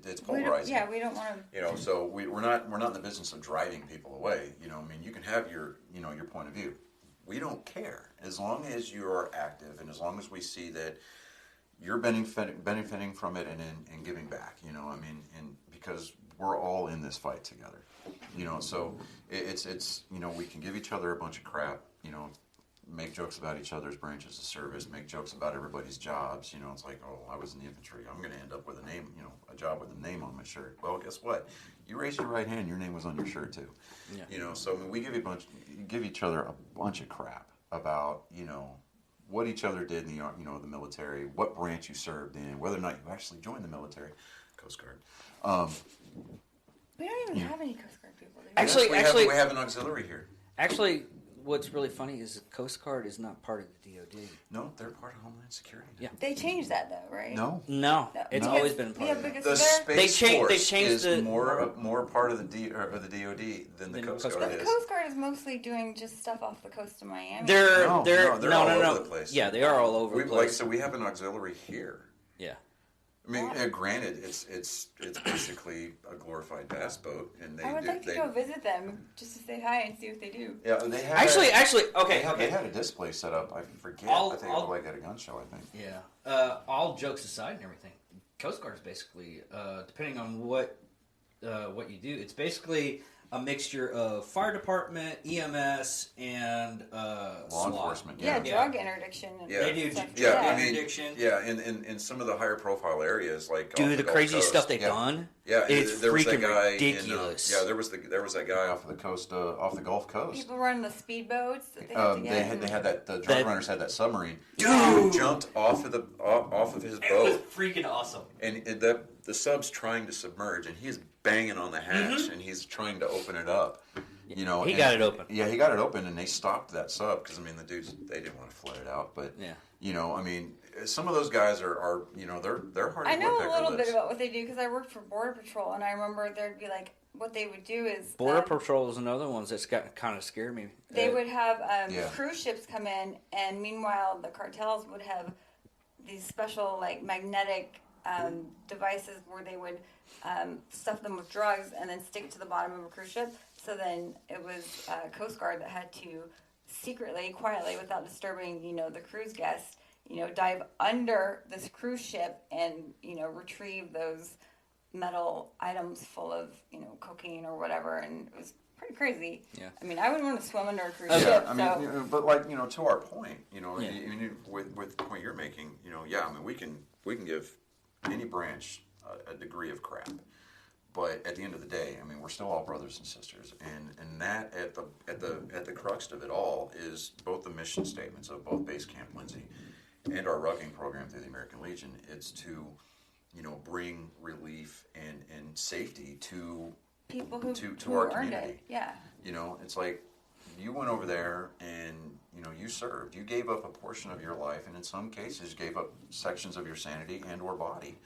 it's polarizing. We don't want to. So we're not in the business of driving people away. I mean, you can have your your point of view. We don't care. As long as you are active and as long as we see that you're benefiting from it and giving back, you know, I mean, and because we're all in this fight together, you know, so it's you know, we can give each other a bunch of crap, you know, make jokes about each other's branches of service, make jokes about everybody's jobs, you know, it's like, oh, I was in the infantry, I'm going to end up with a name, you know, a job with a name on my shirt. Well, guess what? You raised your right hand, your name was on your shirt too. Yeah. You know, so I mean, we give each other a bunch of crap about, you know, what each other did in the, you know, the military, what branch you served in, whether or not you actually joined the military, Coast Guard. We don't even have any Coast Guard people. Actually, we have an auxiliary here. Actually, what's really funny is the Coast Guard is not part of the DoD. No, they're part of Homeland Security. Yeah, they changed that though, right? No, it's always been part of it. The Space Force is the more part of the DoD than the Coast Guard is. The Coast Guard is mostly doing just stuff off the coast of Miami. They're all over the place. Yeah, they are all over the place. Like, so we have an auxiliary here. Yeah. I mean, granted, it's basically a glorified bass boat, and I would like to go visit them just to say hi and see what they do. Yeah, they had actually, okay. They had a display set up. I forget. I think it was like at a gun show. I think. Yeah. All jokes aside and everything, Coast Guard is basically, depending on what you do, it's basically a mixture of fire department, EMS, and law enforcement. Yeah, drug interdiction. They do stuff. drug interdiction. Yeah, in some of the higher profile areas, like the crazy stuff they've done. Yeah, it's there was freaking that guy ridiculous. there was that guy off of the coast, off the Gulf Coast. People running the speedboats. That they had to get. They had that. The drug runners had that submarine. Dude jumped off of his boat. It was freaking awesome. And the sub's trying to submerge, and he's banging on the hatch, and he's trying to open it up. You know, he got it open. Yeah, he got it open, and they stopped that sub because I mean the dudes they didn't want to flood it out, but yeah. You know, I mean, some of those guys are you know they're hard. I know a little bit about what they do because I worked for Border Patrol, and I remember there'd be like what they would do is Border Patrol is another one that's got kind of scared me. They would have cruise ships come in, and meanwhile the cartels would have these special like magnetic devices where they would stuff them with drugs and then stick it to the bottom of a cruise ship. So then it was Coast Guard that had to secretly, quietly, without disturbing, you know, the cruise guests, you know, dive under this cruise ship and, you know, retrieve those metal items full of, you know, cocaine or whatever. And it was pretty crazy. Yeah. I mean, I wouldn't want to swim under a cruise ship. I mean, you know, but like, you know, to our point, you know, with the point you're making, you know, yeah, I mean, we can give any branch a degree of crap. But at the end of the day, I mean, we're still all brothers and sisters, and that at the crux of it all is both the mission statements of both Base Camp Lindsey and our rugging program through the American Legion. It's to, you know, bring relief and safety to people who our earned community. It. Yeah, you know, it's like you went over there and you know you served. You gave up a portion of your life, and in some cases, gave up sections of your sanity and or body,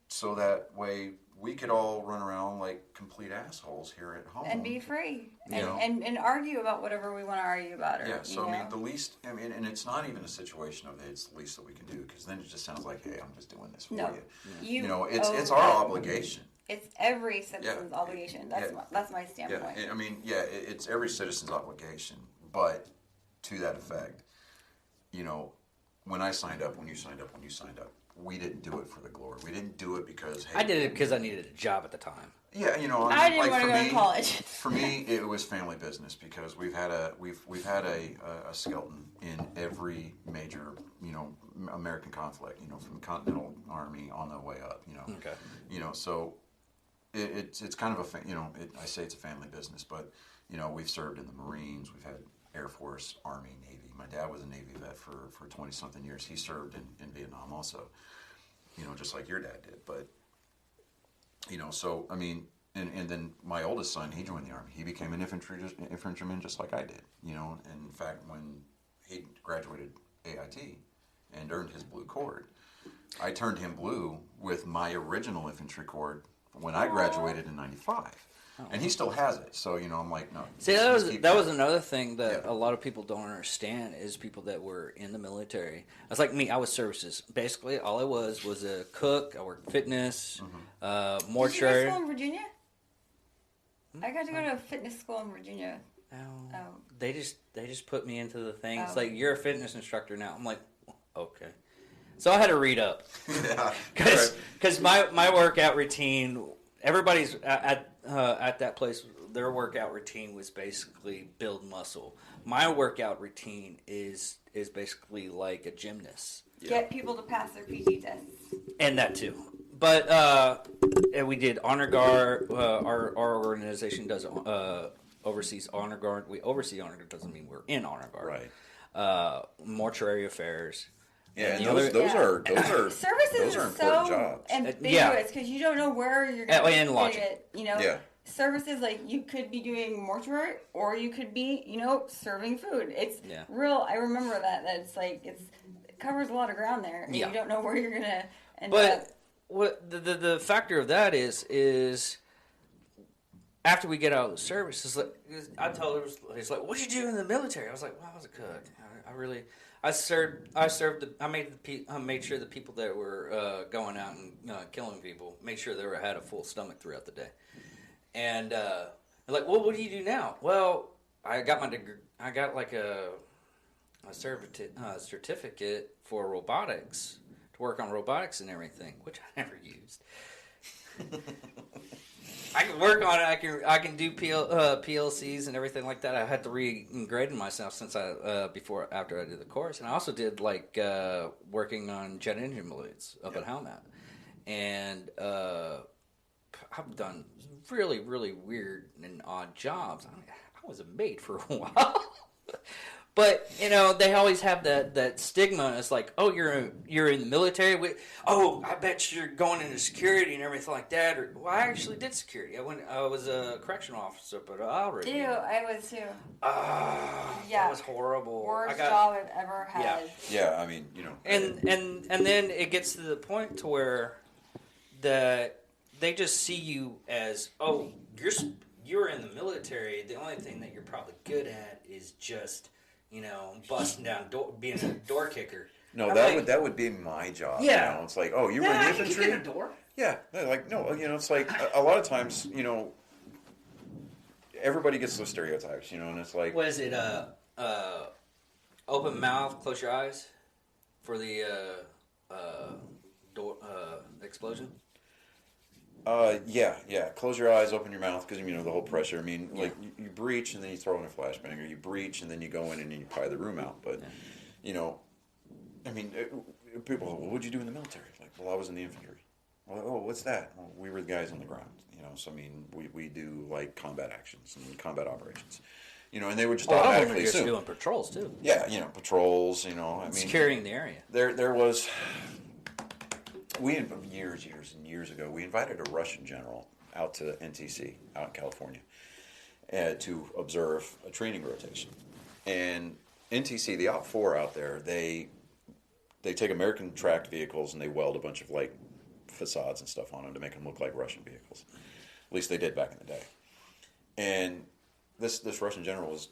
so that way we could all run around like complete assholes here at home and be free, and and argue about whatever we want to argue about. Yeah, so I mean, the least, I mean, and it's not even a situation of it's the least that we can do, because then it just sounds like, hey, I'm just doing this for you. You know, it's our obligation. It's every citizen's obligation. That's my standpoint. Yeah, I mean, it's every citizen's obligation, but to that effect, you know, when I signed up, when you signed up, we didn't do it for the glory. We didn't do it because, hey, I did it because I needed a job at the time. Yeah, you know, I didn't want to go to college. For me, it was family business, because we've had a skeleton in every major, you know, American conflict. You know, from the Continental Army on the way up. You know, okay. You know, so it's kind of I say it's a family business, but you know, we've served in the Marines, we've had Air Force, Army, Navy. My dad was a Navy vet for 20-something years. He served in Vietnam also, you know, just like your dad did. But, you know, so, I mean, and then my oldest son, he joined the Army. He became an infantryman just like I did, you know. And in fact, when he graduated AIT and earned his blue cord, I turned him blue with my original infantry cord when I graduated in 95. And he still has it, so you know I'm like, no. See, that was another thing that a lot of people don't understand is people that were in the military. It's like me. I was services. Basically, all I was a cook. I worked fitness, mortuary. Did you go to school in Virginia? I got to go to a fitness school in Virginia. No, they just put me into the thing. It's Oh. like, you're a fitness instructor now. I'm like, okay. So I had to read up Yeah. because my workout routine, everybody's at that place, their workout routine was basically build muscle. My workout routine is basically like a gymnast. Get people to pass their PT tests. And that too. But and we did honor guard. Our organization does oversees honor guard. We oversee honor guard, doesn't mean we're in honor guard. Right. Mortuary affairs. Yeah, and Yeah. those are Services those are is important so jobs. ambiguous because you don't know where you're going And to logic. get it. You know, Yeah. services, like, you could be doing mortuary or you could be, serving food. It's Yeah. real. I remember that. That's like it covers a lot of ground there, and Yeah. you don't know where you're gonna end up. But what the factor of that is after we get out of the service, it's like, I told her, it's like, what'd you do in the military? I was like, well, I was a cook. I made sure the people that were going out and killing people, made sure they had a full stomach throughout the day. And they're like, well, what do you do now? Well, I got my degree. I got like a certificate for robotics, to work on robotics and everything, which I never used. I can work on it. I can do PLCs and everything like that. I had to re-grade myself since after I did the course, and I also did working on jet engine blades up at Hellmat, and I've done really, really weird and odd jobs. I was a maid for a while. But, they always have that stigma. It's like, oh, you're in the military. I bet you're going into security and everything like that. Or, well, I actually did security. I was a correctional officer, but I already. Ew, I was too. Yeah, that was horrible. Worst job I've ever had. Yeah, I mean, And then it gets to the point to where they just see you as, oh, you're in the military. The only thing that you're probably good at is just, busting down being a door kicker. No, that would be my job. Yeah. It's like, oh, you were in the infantry? You get a door? Yeah. They're like, no, it's like a lot of times, everybody gets those stereotypes, and it's like. What is it? Open mouth, close your eyes for the door explosion? Yeah. Close your eyes, open your mouth, because the whole pressure. I mean, like you breach and then you throw in a flashbang, or you breach and then you go in and you pry the room out. But I mean, people go, well, what'd you do in the military? Like, well, I was in the infantry. Well, oh, what's that? Well, we were the guys on the ground. So I mean, we do like combat actions and combat operations. And they would just automatically just assume. doing patrols too. Yeah, patrols. I mean, securing the area. There was. Years and years ago, we invited a Russian general out to NTC, out in California, to observe a training rotation. And NTC, the Op 4 out there, they take American tracked vehicles and they weld a bunch of facades and stuff on them to make them look like Russian vehicles. At least they did back in the day. And this Russian general was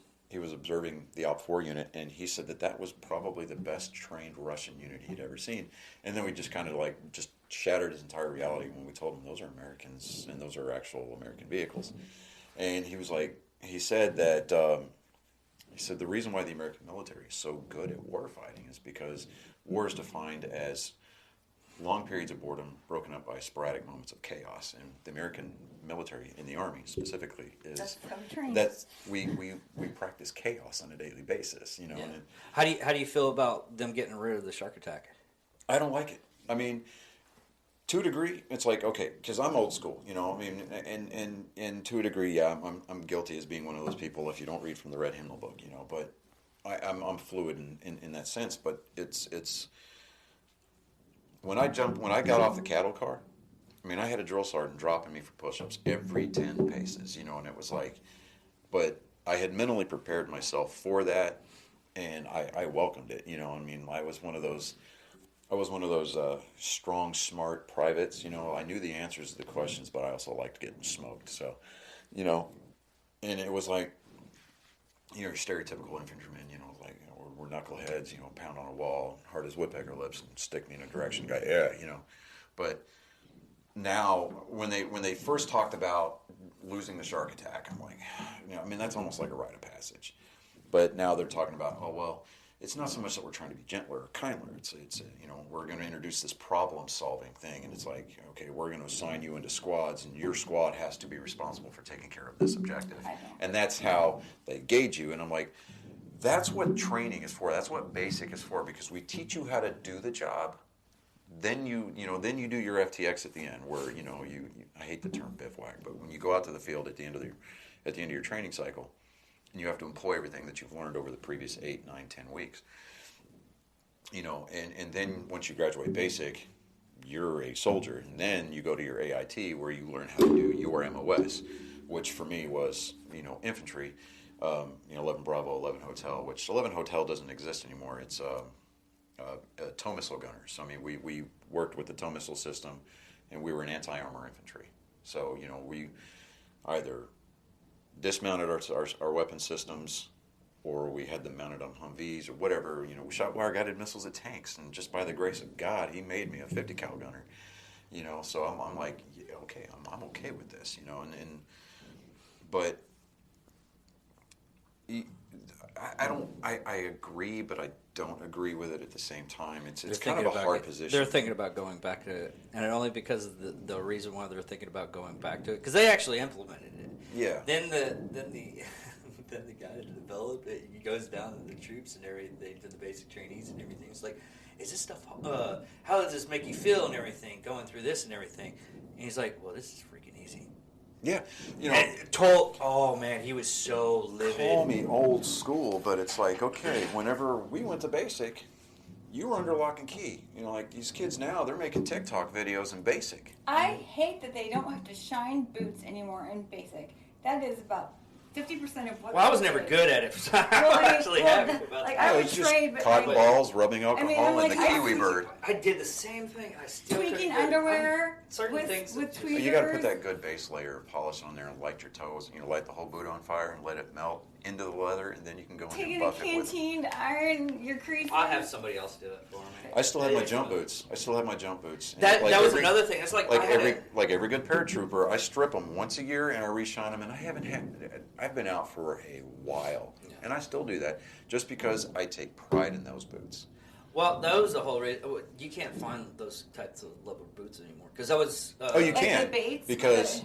observing the Op 4 unit, and he said that was probably the best trained Russian unit he'd ever seen. And then we just kind of just shattered his entire reality when we told him those are Americans and those are actual American vehicles. And he said the reason why the American military is so good at war fighting is because war is defined as long periods of boredom broken up by sporadic moments of chaos, and the American military, in the Army specifically, is we practice chaos on a daily basis. Yeah. How do you feel about them getting rid of the shark attack? I don't like it. I mean, to a degree, it's like, okay, because I'm old school, I mean, and to a degree, yeah, I'm guilty as being one of those people if you don't read from the Red Hymnal book, but I'm fluid in that sense. But it's when I got off the cattle car, I mean, I had a drill sergeant dropping me for push-ups every 10 paces, and it was like, but I had mentally prepared myself for that, and I welcomed it, I mean, I was one of those strong, smart privates, I knew the answers to the questions, but I also liked getting smoked, so, and it was like, your stereotypical infantryman, we're knuckleheads, pound on a wall, hard as woodpecker lips, and stick me in a direction guy, but now when they first talked about losing the shark attack, I'm like, I mean, that's almost like a rite of passage. But now they're talking about, oh, well, it's not so much that we're trying to be gentler or kinder. It's we're going to introduce this problem-solving thing, and it's like, okay, we're going to assign you into squads, and your squad has to be responsible for taking care of this objective. And that's how they gauge you. And I'm like, that's what training is for. That's what basic is for, because we teach you how to do the job. Then you do your FTX at the end, where I hate the term bivouac, but when you go out to the field at the end of your training cycle, and you have to employ everything that you've learned over the previous 8, 9, 10 weeks. And then once you graduate basic, you're a soldier, and then you go to your AIT where you learn how to do your MOS, which for me was infantry, 11 Bravo, 11 Hotel, which 11 Hotel doesn't exist anymore. It's tow missile gunners. So, I mean, we worked with the tow missile system, and we were an anti-armor infantry. So, we either dismounted our weapon systems, or we had them mounted on Humvees or whatever. We shot wire-guided missiles at tanks, and just by the grace of God, he made me a 50 cal gunner. So I'm like, yeah, okay, I'm okay with this. But I agree, but I don't agree with it at the same time. It's kind of a hard position. They're thinking about going back to it, and only because of the reason why they're thinking about going back to it, because they actually implemented it. Yeah. Then the guy that developed it, he goes down to the troops and everything, to the basic trainees and everything. It's like, is this stuff? How does this make you feel and everything? Going through this and everything, and he's like, well, this is freaking easy. Yeah, oh man, he was so livid. Call me old school, but it's like, okay, whenever we went to basic, you were under lock and key. Like these kids now, they're making TikTok videos in basic. I hate that they don't have to shine boots anymore in basic. That is about 50% of what. Well, I was never good at it, so I'm actually happy about that. I would just trade, but cotton balls, rubbing alcohol, and the kiwi bird. I did the same thing. I still tweaking underwear certain things with tweezers. You got to put that good base layer of polish on there and light your toes. Light the whole boot on fire and let it melt into the leather, and then you can go in and buff it with. Taking a canteen, iron your creases. I'll have somebody else do it for me. I still have my jump boots. That was another thing. It's like every good paratrooper, I strip them once a year and I reshine them, and I've been out for a while, and I still do that just because I take pride in those boots. Well, that was the whole reason. You can't find those types of rubber boots anymore, because that was. You can, the Bates? because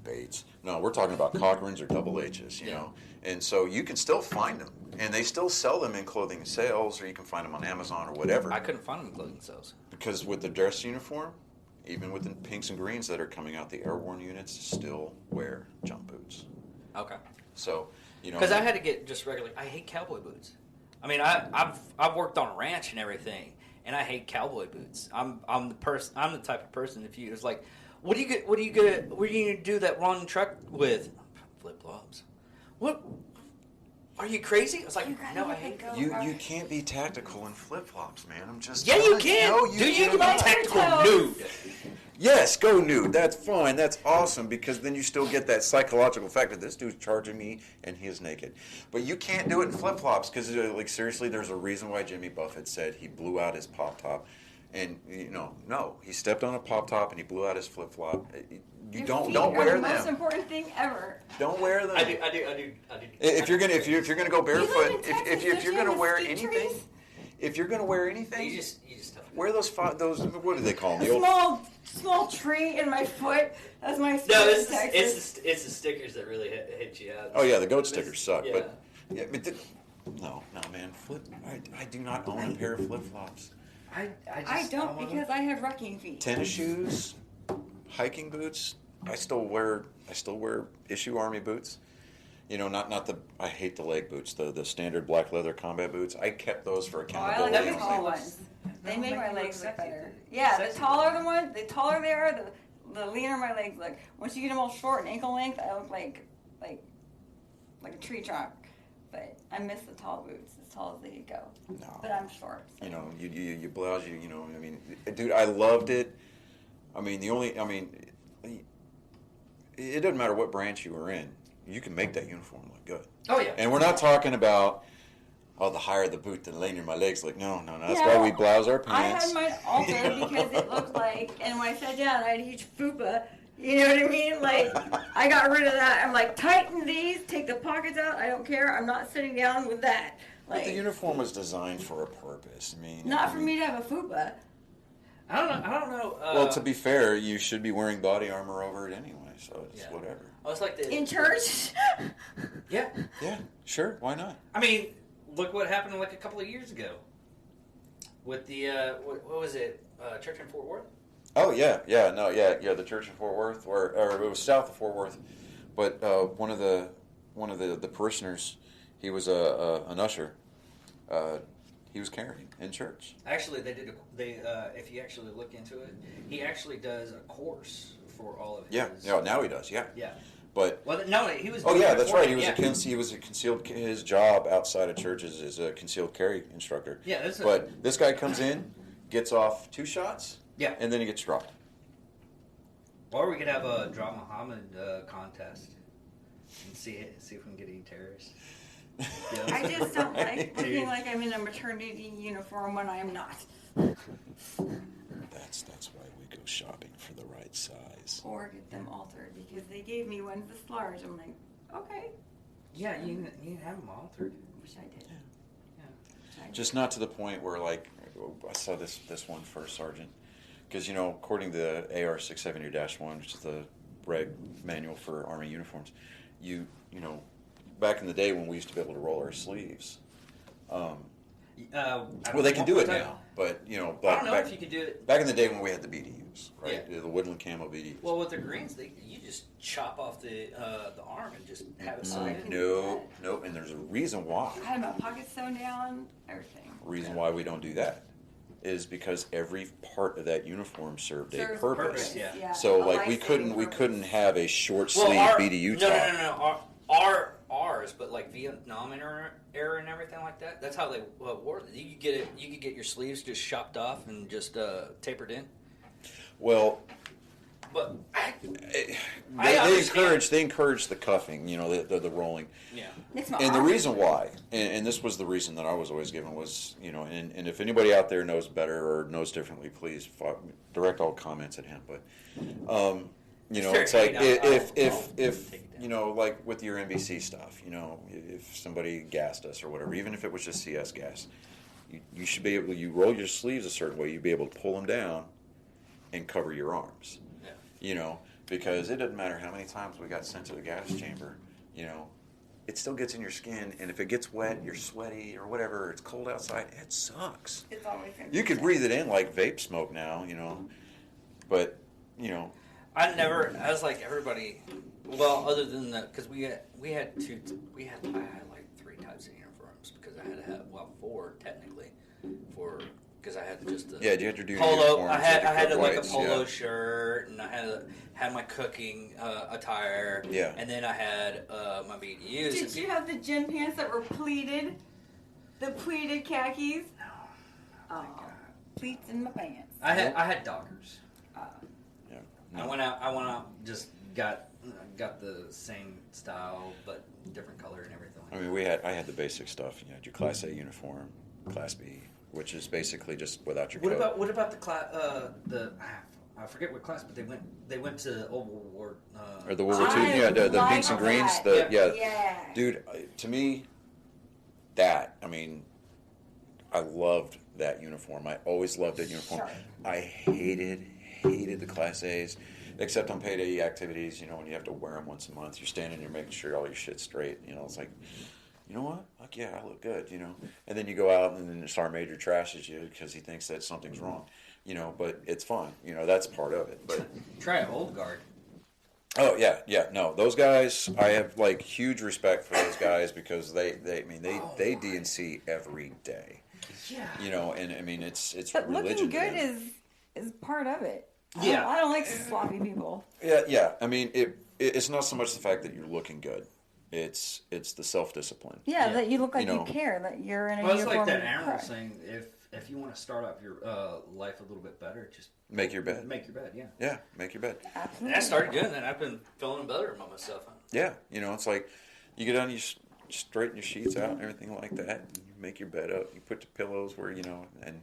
Bates. No, we're talking about Cochrane's or Double H's, you know, and so you can still find them, and they still sell them in clothing sales, or you can find them on Amazon or whatever. I couldn't find them in clothing sales because with the dress uniform, even with the pinks and greens that are coming out, the airborne units still wear jump boots. Okay. So, because I had to get just regular. I hate cowboy boots. I mean, I've worked on a ranch and everything, and I hate cowboy boots. I'm the type of person. If you was like, what are you gonna do that run truck with? Flip flops. What? Are you crazy? I was like, no, I hate those. You can't be tactical in flip flops, man. I'm just. Yeah, you can. No, you can be tactical nude. Yes, go nude. That's fine. That's awesome, because then you still get that psychological fact that this dude's charging me and he is naked. But you can't do it in flip flops, because seriously, there's a reason why Jimmy Buffett said he blew out his pop top. And no, he stepped on a pop top and he blew out his flip flop. Don't wear them. The most important thing ever. Don't wear them. I do. If you're gonna go barefoot, if you're gonna wear anything, trees? if you're gonna wear anything, you just wear those. What do they call them? Small tree in my foot. That's my. No, it's the stickers that really hit you out. Oh yeah, the goat stickers suck. Yeah. But no, man. I do not own a pair of flip flops. I don't, because I have wrecking feet. Tennis shoes, hiking boots. I still wear issue Army boots. Not the. I hate the leg boots. The standard black leather combat boots. I kept those for accountability. I like the tall ones. They make my legs look better. Yeah, the taller they are, the leaner my legs look. Once you get them all short and ankle length, I look like a tree trunk. But I miss the tall boots, as tall as they go. No. But I'm short. So. You blouse, dude, I loved it. It doesn't matter what branch you were in. You can make that uniform look good. Oh, yeah. And we're not talking about, the higher the boot, the leaner my legs look. No. That's why we blouse our pants. I had mine altered because it looked like, and when I sat down, I had a huge fupa You know what I mean? Like, I got rid of that. I'm like, tighten these, take the pockets out. I don't care. I'm not sitting down with that. But Like, the uniform was designed for a purpose. I mean, not for me to have a fupa. I don't know. Well, to be fair, you should be wearing body armor over it anyway, so it's whatever. I was like In church? Yeah. Yeah, sure. Why not? I mean, look what happened like a couple of years ago with the what was it? Church in Fort Worth. Oh yeah. The church in Fort Worth, or it was south of Fort Worth, but one of the parishioners, he was an usher. He was carrying in church. Actually, if you actually look into it, he actually does a course for all of his. Yeah. Now he does. Yeah. Yeah. But no, he was. oh yeah, that's right. He He was a concealed. His job outside of churches is a concealed carry instructor. Yeah. But this guy comes in, gets off 2 shots. Yeah. And then he gets dropped. Or we could have a Draw Muhammad contest and see if we can get any terrorists. Yeah. I just don't like looking like I'm in a maternity uniform when I am not. That's why we go shopping for the right size. Or get them altered because they gave me one that's large. I'm like, okay. Yeah, you can have them altered. Wish I did. Yeah. Just not to the point where, like, I saw this one first, Sergeant. Because, according to the AR-670-1, which is the reg manual for Army uniforms, you know, back in the day when we used to be able to roll our sleeves, well, they can do it now, but, I don't know if you could do it. Back in the day when we had the BDUs, right? Yeah. The woodland camo BDUs. Well, with the greens, you just chop off the arm and just have it sewn in. No, and there's a reason why. I had my pockets sewn down, everything. Reason why we don't do that is because every part of that uniform served a purpose. Yeah. So, like, we couldn't have a short sleeve BDU top. No. Ours, but like Vietnam era and everything like that. That's how they wore it. You could get your sleeves just chopped off and just tapered in. Well, but they encourage the cuffing, the rolling. Yeah. And the reason why, and this was the reason that I was always given was, and if anybody out there knows better or knows differently, please direct all comments at him. But, it's like if like with your NBC stuff, if somebody gassed us or whatever, even if it was just CS gas, you should be able, you roll your sleeves a certain way, you'd be able to pull them down and cover your arms. Because it doesn't matter how many times we got sent to the gas chamber, it still gets in your skin, and if it gets wet, you're sweaty or whatever, it's cold outside, it sucks. It's always you could breathe it in like vape smoke now, but, I was like everybody, well, other than that, because I had like 3 types of uniforms, because I had to have, 4 technically, because I had just a you had your duty polo. uniforms, I had like a whites, polo shirt, and I had my cooking attire. Yeah. And then I had my BDUs. Did you have the gym pants that were pleated? The pleated khakis? No. Oh, pleats in my pants. I had Dockers. Yeah. No. I went out, just got the same style but different color and everything. I mean, I had the basic stuff. You had your Class A uniform, Class B, which is basically just without your coat. What about the class? I forget what class, but they went to Old World War. Or the World War II. Yeah, the pinks and greens. Yeah. Dude, to me, I loved that uniform. I always loved that uniform. Sure. I hated the Class A's, except on payday activities, when you have to wear them once a month. You're standing there making sure all your shit's straight. It's like, you know what? Like, yeah, I look good, And then you go out and then the Sergeant Major trashes you because he thinks that something's wrong, But it's fine. That's part of it. But try an Old Guard. Oh, yeah. No, those guys, I have, like, huge respect for those guys because they DNC every day. Yeah. And I mean, it's But religion. looking good is part of it. Yeah. I don't like sloppy people. Yeah. I mean, it's not so much the fact that you're looking good. It's the self-discipline. Yeah, that you look like you care, that you're in a uniform. Well, it's like that animal saying, if you want to start off your life a little bit better, just make your bed. Make your bed, yeah. Yeah, make your bed. Absolutely. And I started doing that. I've been feeling better about myself. Yeah, it's like you get down, you straighten your sheets out and everything like that. And you make your bed up. You put the pillows where, and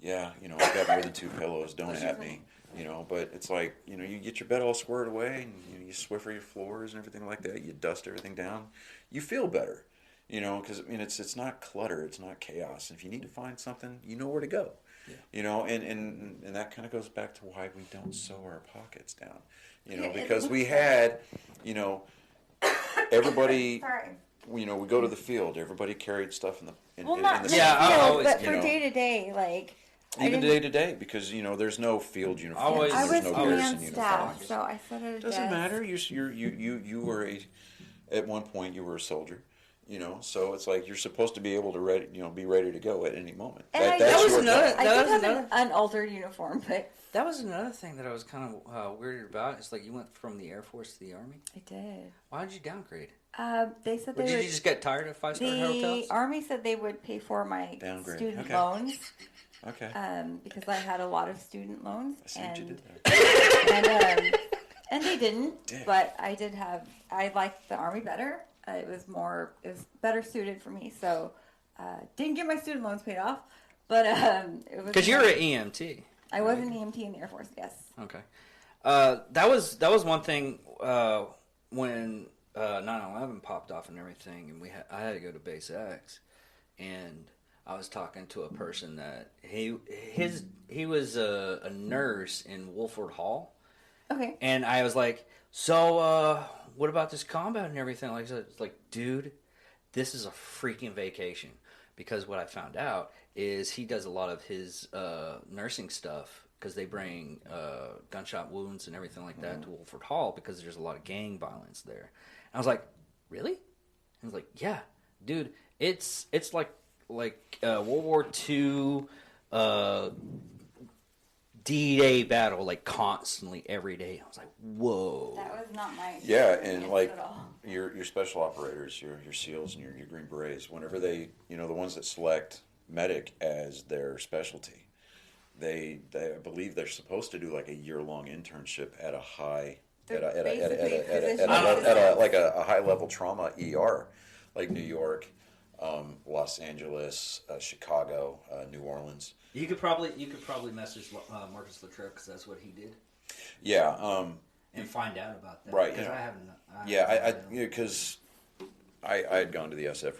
yeah, I've got more than 2 pillows. Don't at me. you know. But it's like, you know, you get your bed all squared away, and you Swiffer your floors and everything like that. You dust everything down. You feel better, you know, because I mean, it's not clutter, it's not chaos. If you need to find something, you know where to go. Yeah. You know, and that kind of goes back to why we don't sew our pockets down. You know, because we had, you know, everybody. Sorry. You know, we go to the field. Everybody carried stuff in the Not the the Yeah, I field, always- but you for know. day to day, like even day to day, because you know there's no field uniforms. Always- I There's was no always- garrison command staff, uniforms. so I sat at a Doesn't desk. matter. You were at one point you were a soldier. You know, so it's like you're supposed to be able to be ready to go at any moment. And I that was your another- job. I That did was have another- an unaltered uniform, but That was another thing that I was kind of weirded about. It's like you went from the Air Force to the Army. I did. Why did you downgrade? They said Or they did would. you just get tired of 5-star The hotels? Army said they would pay for my Downgrade. student Okay. loans Okay. because I had a lot of student loans, I see what you and did there. and they didn't. Dick. But I did have. I liked the Army better. It was better suited for me. So didn't get my student loans paid off, but it was Because you're an EMT. I was an EMT in the Air Force. Yes. Okay. That was one thing when 9/11 popped off and everything, and I had to go to Base X, and I was talking to a person that he was a nurse in Wolford Hall, Okay. and I was like, so what about this combat and everything? Like, it's like, dude, this is a freaking vacation. Because what I found out is he does a lot of his nursing stuff because they bring gunshot wounds and everything like that to Wolford Hall because there's a lot of gang violence there. And I was like, really? And I was like, yeah, dude, it's like World War II D-Day battle, like constantly every day. I was like, whoa. That was not my Yeah, experience and like at all. your special operators, your SEALs, and your Green Berets, whenever they, you know, the ones that select medic as their specialty, they I believe they're supposed to do like a year-long internship at a high They're at a basically physician like a high level trauma ER, like New York, Los Angeles, Chicago, New Orleans. You could probably message Marcus Luttrell because that's what he did, Yeah, and find out about that. Right, Because yeah. I haven't. yeah, because I had gone to the SF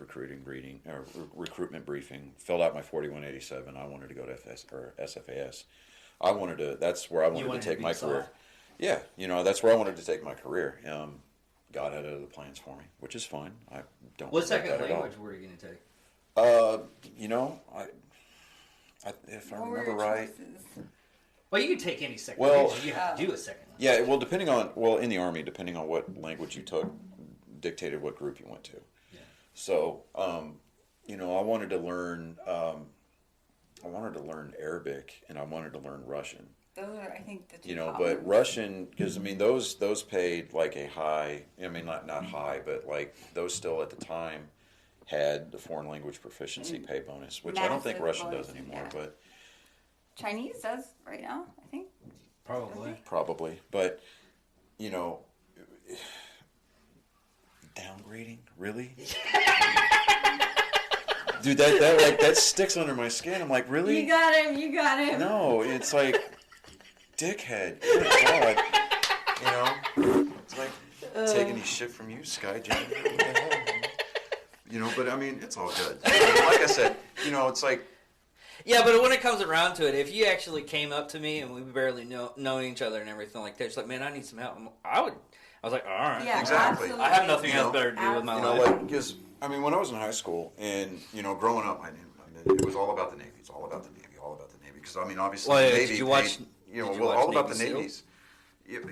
recruitment briefing, filled out my 4187. I wanted to go to SFAS. That's where I wanted to take my career. Yeah, you know, that's where I wanted to take my career. God had other plans for me, which is fine. I don't. What regret second that at all. language were you going to take? You know, if I What were remember your right. choices? Well, you can take any second Well- language. You have to do a second language. Yeah, well, in the Army, depending on what language you took, dictated what group you went to. Yeah. So, you know, I wanted to learn Arabic and I wanted to learn Russian. Those are, I think, the two. You know, top but ones. Russian, because I mean, those paid like a high. I mean, not high, but like those still at the time had the foreign language proficiency pay bonus, which I don't think Massive Russian bonus, does anymore, yeah. but Chinese does right now, I think. Probably. probably. But you know, downgrading, really? Dude, that sticks under my skin. I'm like, really? You got him. You got him. No, it's like, dickhead. Good God. You know? It's like taking any shit from you, Sky Jam. What the hell? You know, but I mean, it's all good. Like I said, you know, it's like, Yeah, but when it comes around to it, if you actually came up to me and we barely know each other and everything like that, it's like, man, I need some help. I was like, all right. Yeah, Exactly. absolutely. I have nothing You else know, better to do with my you know, life. like, because, I mean, when I was in high school and, you know, growing up, it was all about the Navy. It's all about the Navy, all about the Navy. Because, I mean, obviously, Well, the yeah, Navy did you watch- paid, you know, did you well, watch all about the Navy Navies.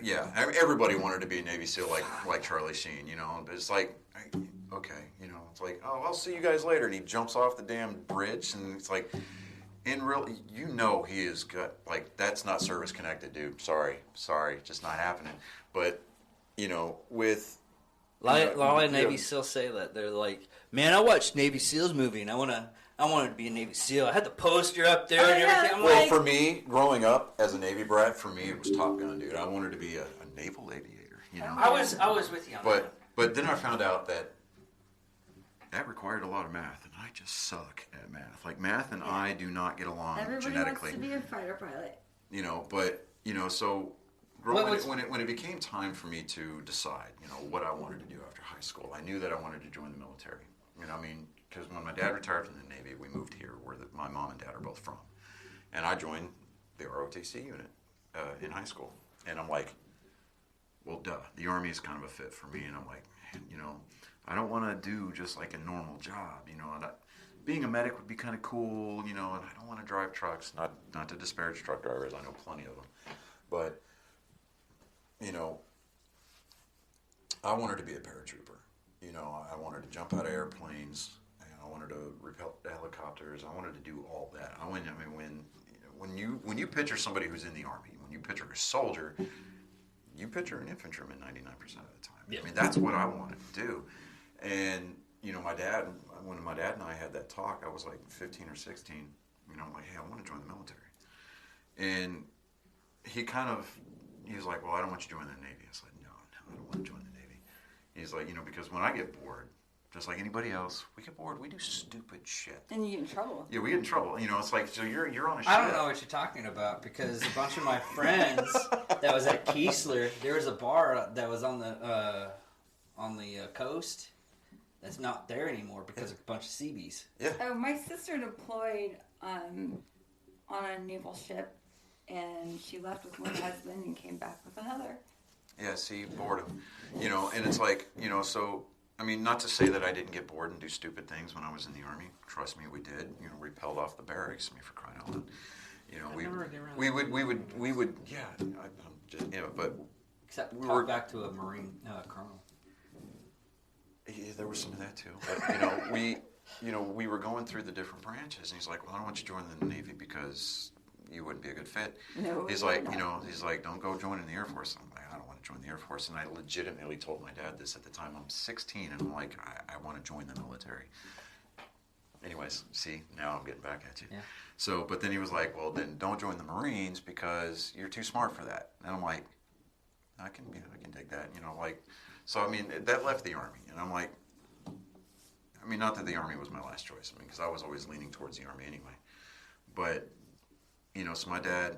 Yeah, I mean, everybody wanted to be a Navy SEAL like Charlie Sheen, you know. But it's like, okay, you know, it's like, oh, I'll see you guys later. And he jumps off the damn bridge, and it's like, in real, you know, he is good. Like, that's not service connected, dude. Sorry, just not happening. But, you know, with A lot of Navy yeah. SEALs say that. They're like, man, I watched Navy SEALs movie and I wanted to be a Navy SEAL. I had the poster up there and Oh, yeah. everything. I'm Well, like, for me, growing up as a Navy brat, for me it was Top Gun, dude. I wanted to be a naval aviator, you know. I was with you on that. But then I found out that required a lot of math, and I just suck at math. Like math and I do not get along Everybody genetically, wants to be a fighter pilot. you know. But So when it became time for me to decide, what I wanted to do after high school, I knew that I wanted to join the military. Because when my dad retired from the Navy, we moved here where my mom and dad are both from. And I joined the ROTC unit in high school. And I'm like, well, duh, the Army is kind of a fit for me. And I'm like, I don't want to do just like a normal job, and being a medic would be kind of cool, and I don't want to drive trucks, not to disparage truck drivers, I know plenty of them. But, I wanted to be a paratrooper. I wanted to jump out of airplanes. I wanted to repel helicopters. I wanted to do all that. When you picture somebody who's in the Army, when you picture a soldier, you picture an infantryman 99% of the time. Yeah. That's what I wanted to do. And, when my dad and I had that talk, I was like 15 or 16. I'm like, hey, I want to join the military. And he was like, well, I don't want you to join the Navy. I said, no, I don't want to join the Navy. He's like, because when I get bored, just like anybody else, we get bored, we do stupid shit. And you get in trouble. Yeah, we get in trouble. It's like, so you're on a ship. I don't know what you're talking about, because a bunch of my friends that was at Keesler, there was a bar that was on the coast that's not there anymore because of a bunch of Seabees. Yeah. Oh, my sister deployed on a naval ship, and she left with one husband and came back with another. Yeah, see, boredom. And it's like, so, not to say that I didn't get bored and do stupid things when I was in the Army. Trust me, we did. Repelled off the barracks, for crying out loud. We would, yeah, I'm just, but. Except talk back to a Marine colonel. Yeah, there was some of that too. But, we were going through the different branches, and he's like, well, I don't want you to join the Navy because you wouldn't be a good fit. No, he's like, he's like, don't go join in the Air Force. I'm like, I don't want to join the Air Force. And I legitimately told my dad this at the time. I'm 16, and I'm like, I want to join the military. Anyways, see, now I'm getting back at you. Yeah. So, but then he was like, well, then don't join the Marines because you're too smart for that. And I'm like, I can dig that, So, that left the Army. And I'm like, not that the Army was my last choice, because I was always leaning towards the Army anyway. But, so my dad,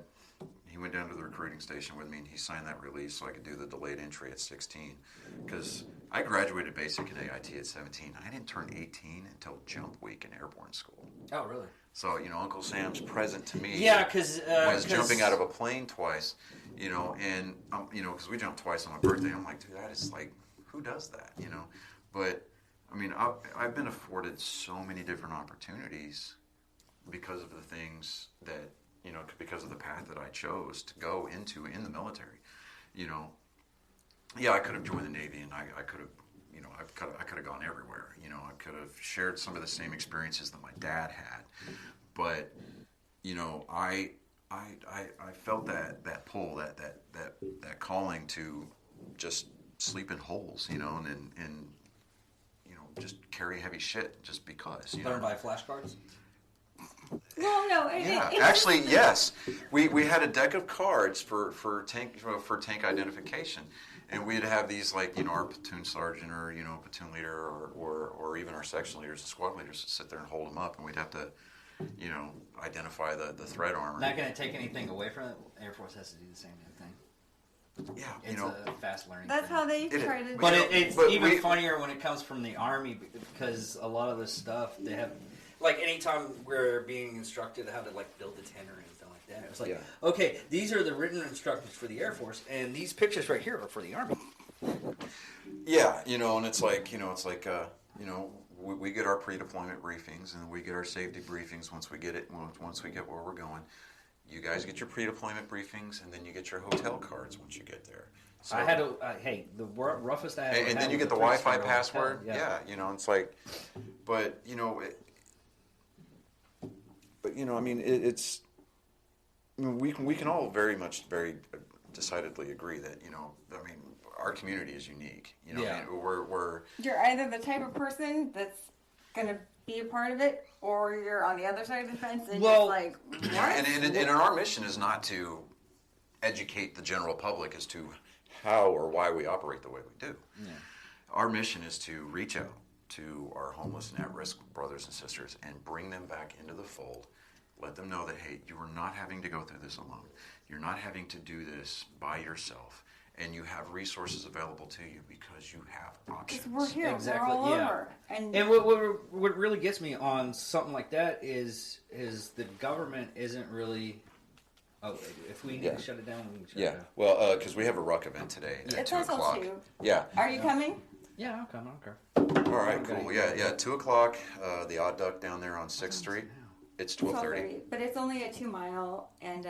he went down to the recruiting station with me, and he signed that release so I could do the delayed entry at 16. Because I graduated basic and AIT at 17. I didn't turn 18 until jump week in airborne school. Oh, really? So, Uncle Sam's present to me was jumping out of a plane twice, and, because we jumped twice on my birthday. I'm like, dude, that is like, who does that, But, I've been afforded so many different opportunities because of the things that, because of the path that I chose to go into in the military. Yeah, I could have joined the Navy, and I could have, I could have gone everywhere. I could have shared some of the same experiences that my dad had. But, I felt that pull, that calling to just sleep in holes, and just carry heavy shit just because. Learn by flashcards? Well, no. Actually, yes. We had a deck of cards for tank identification, and we'd have these our platoon sergeant or platoon leader or even our section leaders and squad leaders would sit there and hold them up, and we'd have to identify the threat armor. Not going to take anything away from it. Air Force has to do the same thing. Yeah, it's a fast learning. That's thing. how they try to. But it's even funnier when it comes from the Army, because a lot of this stuff they have. Anytime we're being instructed how to build a tent or anything like that, it was okay, these are the written instructions for the Air Force, and these pictures right here are for the Army. Yeah, and it's we get our pre-deployment briefings, and we get our safety briefings once we get where we're going. You guys get your pre-deployment briefings, and then you get your hotel cards once you get there. So, I had to, the roughest I had. And then you get the Wi-Fi password. Yeah, it's but it's. We can all very decidedly agree that our community is unique. We're You're either the type of person that's gonna be a part of it, or you're on the other side of the fence and what? And our mission is not to educate the general public as to how or why we operate the way we do. Yeah. Our mission is to reach out to our homeless and at-risk brothers and sisters and bring them back into the fold, Let them know that, hey, you are not having to go through this alone. You're not having to do this by yourself. And you have resources available to you because you have options. We're here. Exactly. We're all Yeah. over. And what really gets me on something like that is the government isn't really. Oh, if we need to shut it down, we can shut it down. Well, because we have a ruck event today at it's 2 also o'clock. 2. Yeah. Are you coming? Yeah, I'll come. I don't care. All right, cool. Yeah, 2 o'clock. The Odd Duck down there on 6th Street. It's 12:30. But it's only a 2 mile, and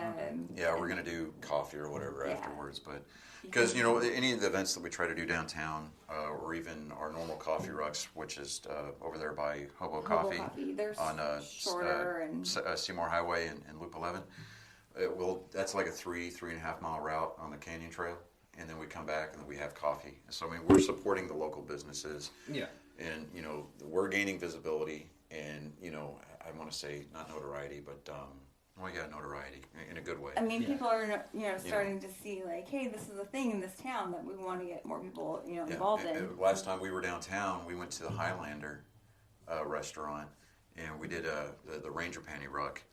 yeah, we're gonna do coffee or whatever afterwards, but because any of the events that we try to do downtown, or even our normal coffee rucks, which is over there by Hobo Coffee on shorter and Seymour Highway and Loop 11. That's like a 3.5 mile route on the Canyon Trail, and then we come back and then we have coffee. So I mean, we're supporting the local businesses. Yeah. And we're gaining visibility, and I want to say not notoriety, but notoriety in a good way. I mean, people are starting to see like, hey, this is a thing in this town that we want to get more people involved in. Last time we were downtown, we went to the Highlander restaurant, and we did the Ranger Panty Ruck.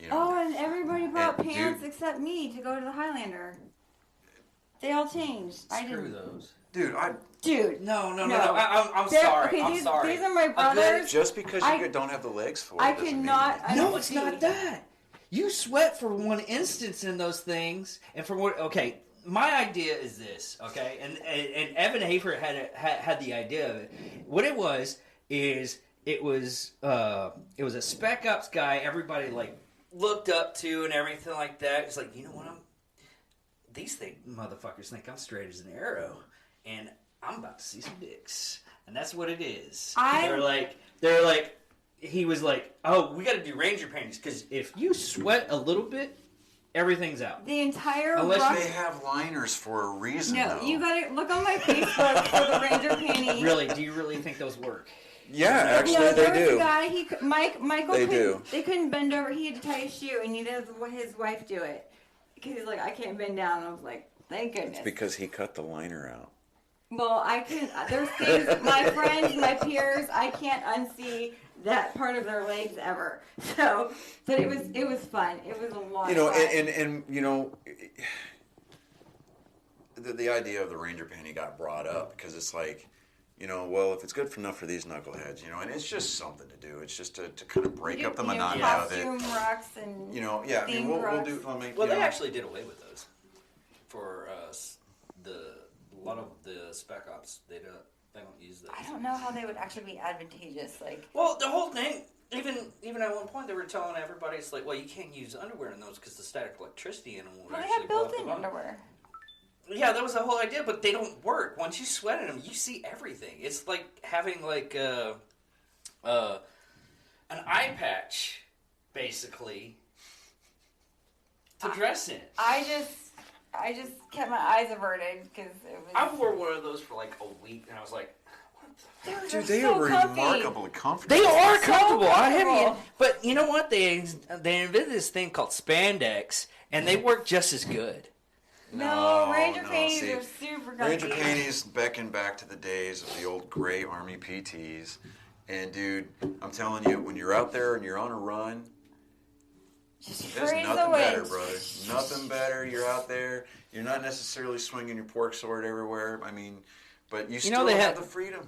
Oh, and everybody brought And, pants dude, except me to go to the Highlander. They all changed. I Screw didn't. those. Dude. No. I'm sorry. Okay, I'm sorry. These are my brothers. Just because you don't have the legs for it I doesn't cannot. mean No, it's not that. You sweat for one instance in those things, and for what? Okay, my idea is this. Okay, and Evan Hafer had the idea of it. What it was is it was a Spec Ops guy. Everybody like looked up to and everything like that. It's like, you know what? These motherfuckers think I'm straight as an arrow, and I'm about to see some dicks, and that's what it is. They're like. He was like, "Oh, we got to do Ranger panties because if you sweat a little bit, everything's out." The entire they have liners for a reason. No, though. you gotta look on my Facebook for the Ranger panty. Really? Do you really think those work? Yeah, actually, they there was do. a guy. Michael. They do. They couldn't bend over. He had to tie his shoe, and he had his wife do it because he's like, I can't bend down. And I was like, thank goodness. It's because he cut the liner out. Well, I can. There's things. My friends, my peers, I can't unsee that part of their legs ever. So, but it was fun. It was a lot. Of fun. And the idea of the Ranger panty got brought up because it's like, well, if it's good enough for these knuckleheads, and it's just something to do. It's just to kind of break up the monotony of it. Costume rocks and we'll do. Well, they actually did away with those for a lot of the Spec Ops. They don't use those. I don't know how they would actually be advantageous. Like, well, the whole thing. Even at one point, they were telling everybody, it's like, well, you can't use underwear in those because the static electricity in them will they actually have go off built-in the bottom. underwear. Yeah, that was the whole idea, but they don't work. Once you sweat in them, you see everything. It's like having like an eye patch, basically, to dress in. I just kept my eyes averted because it was. I wore one of those for like a week, and I was like, what the Dude, They're they so are comfy. remarkably comfortable. They are So comfortable. I comfortable. haven't, but you know what? They invented this thing called spandex, and they work just as good. No, Ranger no, panties see, are super comfy. Ranger panties beckon back to the days of the old gray Army PTs. And dude, I'm telling you, when you're out there and you're on a run, Just there's freeze nothing away. better, brother. Nothing better. You're out there. You're not necessarily swinging your pork sword everywhere. I mean, but you still they have have the freedom.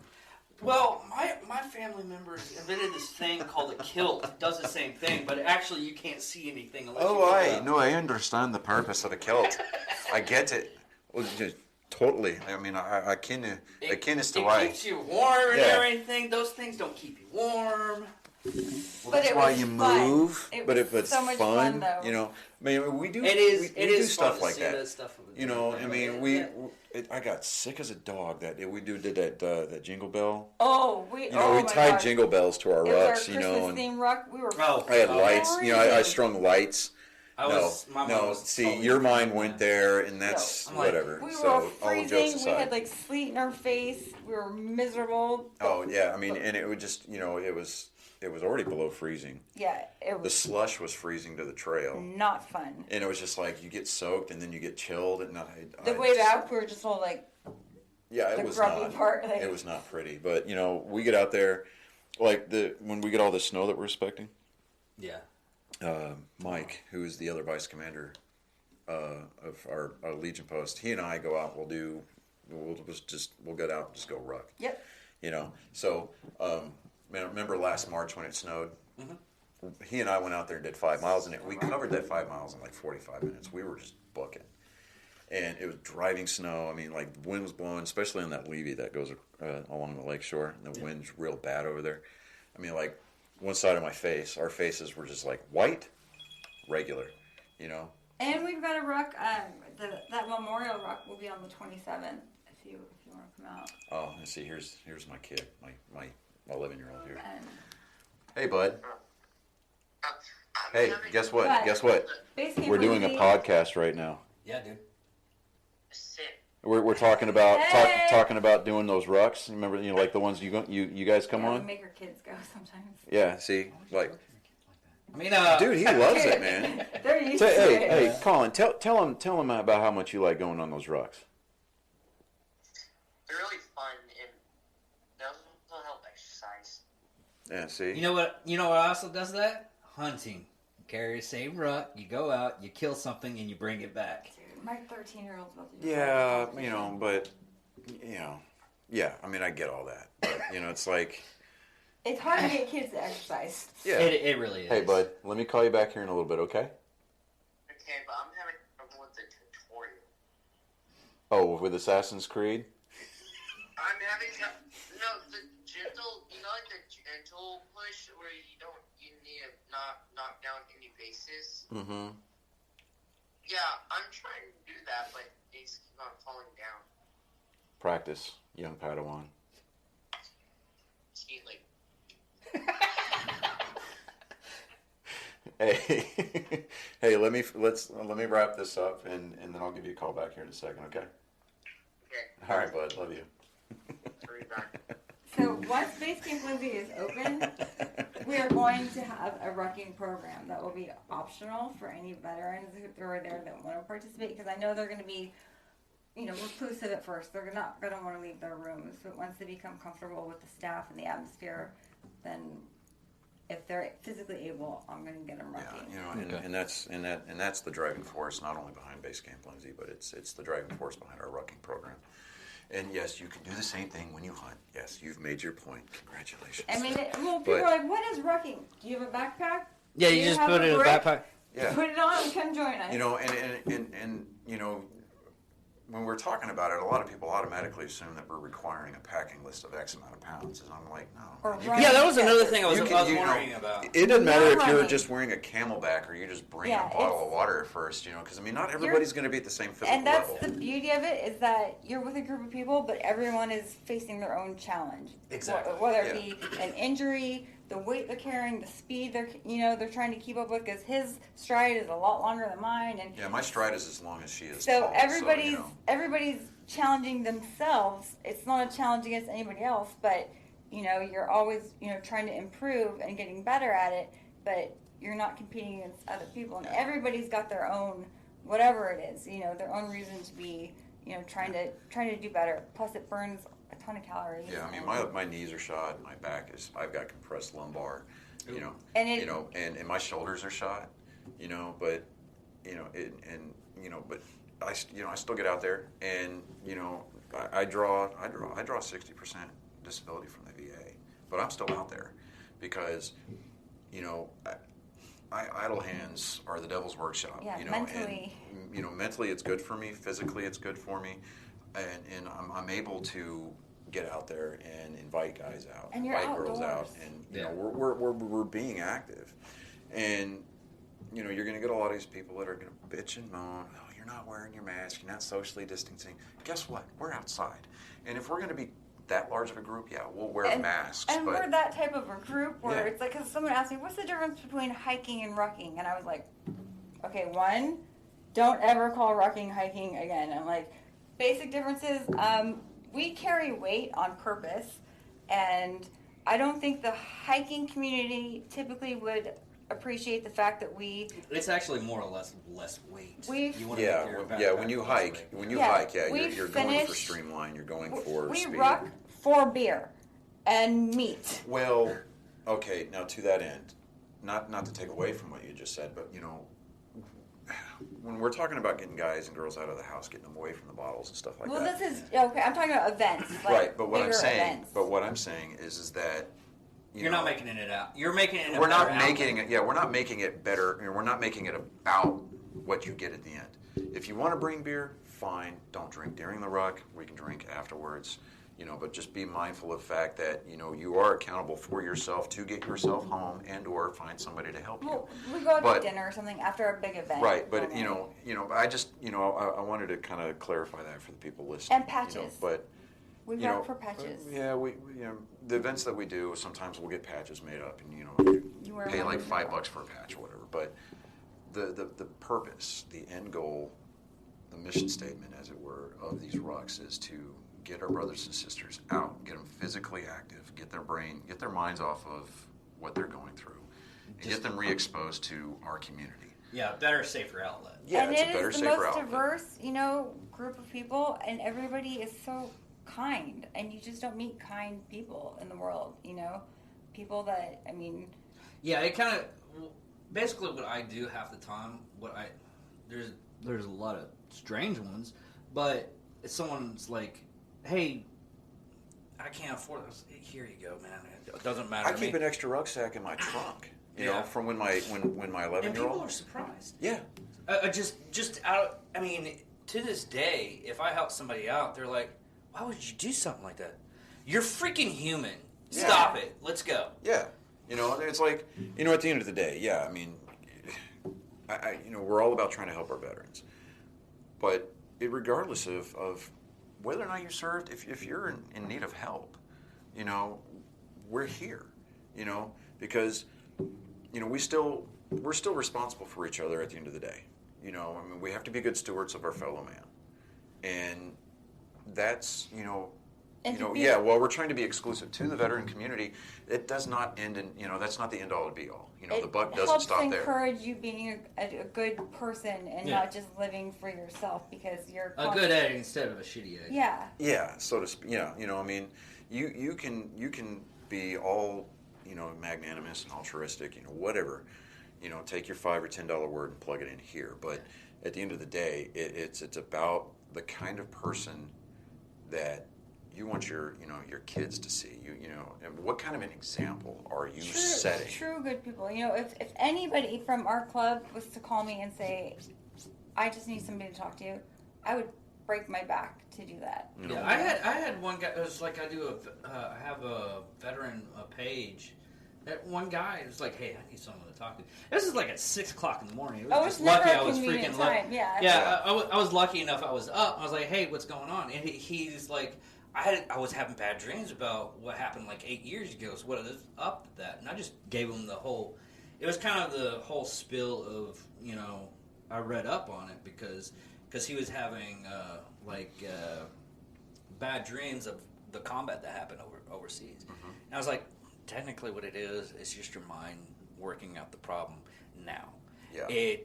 Well, my family members invented this thing called a kilt. It does the same thing, but actually you can't see anything unless I understand the purpose of a kilt. I get it. Well, just totally. I mean, I kin as to why. It keeps you warm and Yeah. everything. Those things don't keep you warm. Well, But that's it why was you fun. move. It But was if it's so much fun, though. I mean, we do. It is. We It do is fun stuff to like see that. that stuff. I mean, I got sick as a dog that we did that jingle bell. Oh, We my tied God. jingle bells to our It was our rucks, Christmas and theme ruck. We were. I had lights. I strung lights. My mom was See, totally your mind different. went there, and that's I'm like, whatever. We So, were all jokes freezing. We aside. had like sleet in our face. We were miserable. Oh yeah, I mean, and it would just, it was already below freezing. Yeah, it The was slush was freezing to the trail, not fun. and it was just like you get soaked and then you get chilled, and The way back, we were just all like, yeah, it the was grubby not. part, like- It was not pretty, but we get out there, like when we get all the snow that we're expecting, Yeah. Mike, who is the other vice commander of our Legion post, he and I go out. We'll get out and just go ruck. Yep. You know, so remember last March when it snowed? Mm-hmm. He and I went out there and did 5 miles, and we covered that 5 miles in like 45 minutes. We were just booking. And it was driving snow. I mean, like, the wind was blowing, especially on that levee that goes along the lake shore. And the wind's real bad over there. I mean, like, one side of my face, our faces were just like white, regular, you know? And we've got a ruck, that memorial ruck will be on the 27th if you want to come out. Oh, and see, here's my kid, my 11-year-old here. Hey, bud. Hey, guess what? What? Guess what? Base Camp We're doing a Lindsey. podcast right now. Yeah, dude. We're talking about Hey! talking about doing those rucks. Remember, you know, like the ones you guys come Yeah, we on. make our kids go sometimes. Yeah, see, like, I mean, dude, he loves it, man. They're used Say, to it. hey, Colin, tell him about how much you like going on those rucks. They're really fun and they also help exercise. Yeah, see. You know what also does that? Hunting. You carry the same ruck, you go out, you kill something, and you bring it back. Dude, my 13-year-old's about to do Yeah, something. you know, but yeah. I mean, I get all that, but you know, it's like, It's hard to get kids to exercise. yeah. It really is. Hey, bud, let me call you back here in a little bit, okay? Okay, but I'm having trouble with the tutorial. Oh, with Assassin's Creed? I'm having the gentle, like the gentle push where you need to knock down any bases. Mm-hmm. Yeah, I'm trying to do that, but these keep on falling down. Practice, young Padawan. See, like, Hey, hey, let me wrap this up, and then I'll give you a call back here in a second, okay? okay, All right, bud, love you. I'll be back. So once Base Camp Lindsey is open, we are going to have a rucking program that will be optional for any veterans who are there that want to participate, because I know they're going to be, reclusive at first. They're not going to want to leave their rooms, but once they become comfortable with the staff and the atmosphere, then if they're physically able, I'm going to get them rucking. Yeah, and that's the driving force, not only behind Base Camp Lindsey, but it's the driving force behind our rucking program. And yes, you can do the same thing when you hunt. Yes, you've made your point. Congratulations. I mean, people are like, what is rucking? Do you have a backpack? Yeah, Do you just have put it in a brick? backpack. Yeah. Put it on and come join us. And when we're talking about it, a lot of people automatically assume that we're requiring a packing list of X amount of pounds. And I'm like, no. Or You running Yeah, that was another thing I was You wondering about. It doesn't matter if you're running. just wearing a Camelback or you just bring Yeah, a bottle it's- of water at first, because not everybody's going to be at the same physical And that's level. the beauty of it, is that you're with a group of people, but everyone is facing their own challenge. Exactly. Whether it be an injury, the weight they're carrying, the speed they're trying to keep up with, because his stride is a lot longer than mine, and Yeah, my stride is as long as she is so tall. everybody's challenging themselves. It's not a challenge against anybody else, but you're always trying to improve and getting better at it, but you're not competing against other people, and everybody's got their own whatever it is, their own reason to be trying to do better. Plus it burns a ton of calories. Yeah, I mean, my knees are shot, my back is, I've got compressed lumbar, and my shoulders are shot, but but I still get out there, and I draw 60% disability from the VA, but I'm still out there because idle hands are the devil's workshop. Yeah, mentally. And mentally it's good for me, physically it's good for me, and I'm able to get out there and invite guys out, And you're invite girls out, outdoors. and we're being active, and you're going to get a lot of these people that are going to bitch and moan. Oh, you're not wearing your mask. You're not socially distancing. Guess what? We're outside, and if we're going to be that large of a group, yeah, we'll wear masks. And but we're that type of a group where Yeah. it's like, because someone asked me, what's the difference between hiking and rucking? And I was like, okay, one, don't ever call rucking hiking again. I'm like, basic differences, we carry weight on purpose, and I don't think the hiking community typically would appreciate the fact that It's actually more or less weight. We've- You wanna make your when you backpack hike, less weight. when you Yeah, hike, yeah, we've you're going for finished- streamline. You're going for we speed. ruck for beer and meat. Well, okay. Now to that end, not to take away from what you just said, but when we're talking about getting guys and girls out of the house, getting them away from the bottles and stuff like well, that. this is okay. I'm talking about events, like Right, but what I'm bigger saying, events. is that You're not making it out. You're making it. we're not making it. Yeah, we're not making it better. We're not making it about what you get at the end. If you want to bring beer, fine. Don't drink during the ruck. We can drink afterwards. But just be mindful of the fact that you are accountable for yourself to get yourself home and/or find somebody to help you. Well, we go out to dinner or something after a big event. Right, but normally. I just I wanted to kind of clarify that for the people listening. And patches. But we go for patches. Yeah, we the events that we do, sometimes we'll get patches made up, and you pay like $5 for a patch or whatever. But the purpose, the end goal, the mission statement, as it were, of these rucks is to get our brothers and sisters out, get them physically active, get their minds off of what they're going through, and get them re-exposed to our community. Yeah, better, safer outlet. Yeah, and it's it a better, is the safer most outlet. diverse, group of people, and everybody is so kind, and you just don't meet kind people in the world. People that Yeah, it kind of basically what I do half the time. There's a lot of strange ones, but if someone's like, "Hey, I can't afford this," here you go, man. It doesn't matter. I keep an extra rucksack in my trunk. From when my 11-year-old. And people are surprised. Yeah. Just out. I mean, to this day, if I help somebody out, they're like, "Why would you do something like that? You're freaking human. Yeah. Stop it. Let's go." Yeah. It's like, at the end of the day, yeah, I mean, we're all about trying to help our veterans. But regardless of whether or not you served, if you're in need of help, we're here, because, we're still responsible for each other at the end of the day. We have to be good stewards of our fellow man. And that's, while we're trying to be exclusive to the veteran community, it does not end in, that's not the end all and be all. The buck doesn't stop there. It helps encourage you being a good person and not just living for yourself because you're a good egg instead of a shitty egg. Yeah. Yeah, so to speak. Yeah, you can be all, magnanimous and altruistic, whatever. Take your $5 or $10 word and plug it in here. But at the end of the day, it's about the kind of person that you want your kids to see. And what kind of an example are you setting? True good people. If anybody from our club was to call me and say, "I just need somebody to talk to," I would break my back to do that. Yeah, I had one guy. It was like I have a veteran page. That one guy was like, "Hey, I need someone to talk to." This is like at 6:00 in the morning. It was just lucky I was freaking lucky. Yeah. I was lucky enough. I was up. I was like, "Hey, what's going on?" And he's like, I was having bad dreams about what happened like 8 years ago. So what is up with that? And I just gave him the whole. It was kind of the whole spill of I read up on it because he was having bad dreams of the combat that happened overseas. Mm-hmm. And I was like, technically what it is just your mind working out the problem now. Yeah.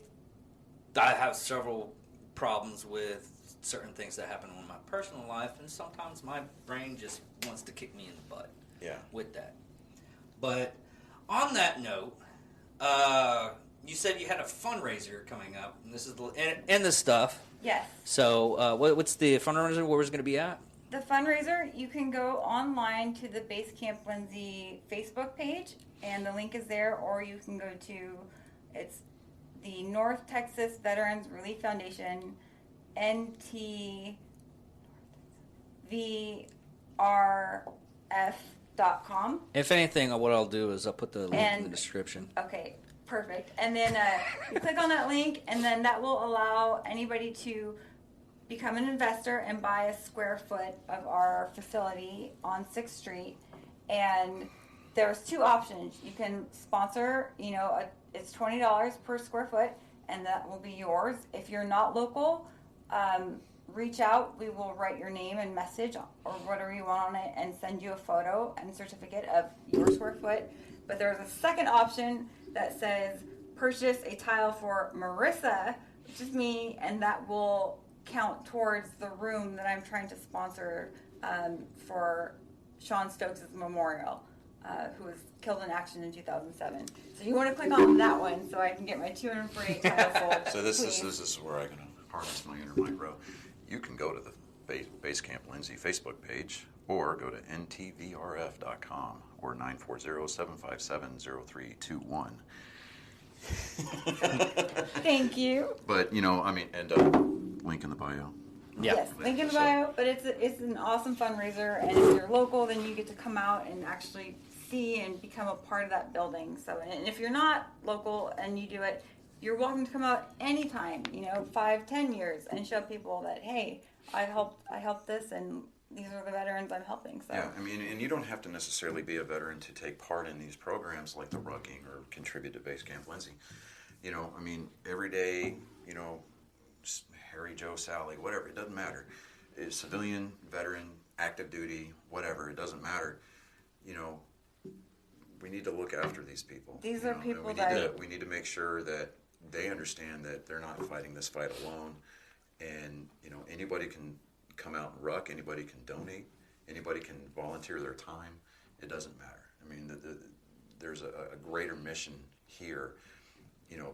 I have several problems with certain things that happen in my personal life, and sometimes my brain just wants to kick me in the butt. Yeah. With that. But on that note, you said you had a fundraiser coming up, and this is the stuff. Yes. So what's the fundraiser? Where was it going to be at? The fundraiser, you can go online to the Base Camp Lindsey Facebook page, and the link is there, or you can go to, it's the North Texas Veterans Relief Foundation, ntvRF.com. If anything, what I'll do is I'll put the link in the description. Okay, perfect. And then you click on that link, and then that will allow anybody to become an investor and buy a square foot of our facility on 6th Street. And there's two options. You can sponsor, it's $20 per square foot, and that will be yours. If you're not local, reach out. We will write your name and message or whatever you want on it and send you a photo and certificate of your square foot. But there's a second option that says purchase a tile for Marissa, which is me, and that will count towards the room that I'm trying to sponsor for Sean Stokes' memorial. who was killed in action in 2007. So you want to click on that one so I can get my 248 tile sold. So this please. is where I can harness my inner micro. You can go to the Base Camp Lindsey Facebook page or go to ntvrf.com or 940-757-0321. Thank you. But, and link in the bio. Yeah. Yes, link in the bio, but it's an awesome fundraiser, and if you're local, then you get to come out and actually see and become a part of that building. So, and if you're not local and you do it, you're welcome to come out anytime, 5-10 years, and show people that, hey, I helped this, and these are the veterans I'm helping. So Yeah, and you don't have to necessarily be a veteran to take part in these programs like the rugging or contribute to Base Camp Lindsey. Every day, Harry, Joe, Sally, whatever, it doesn't matter. It's civilian, veteran, active duty, whatever, it doesn't matter. We need to look after these people. These are people we need to make sure that they understand that they're not fighting this fight alone. And, anybody can come out and ruck, anybody can donate, anybody can volunteer their time. It doesn't matter. There's a greater mission here,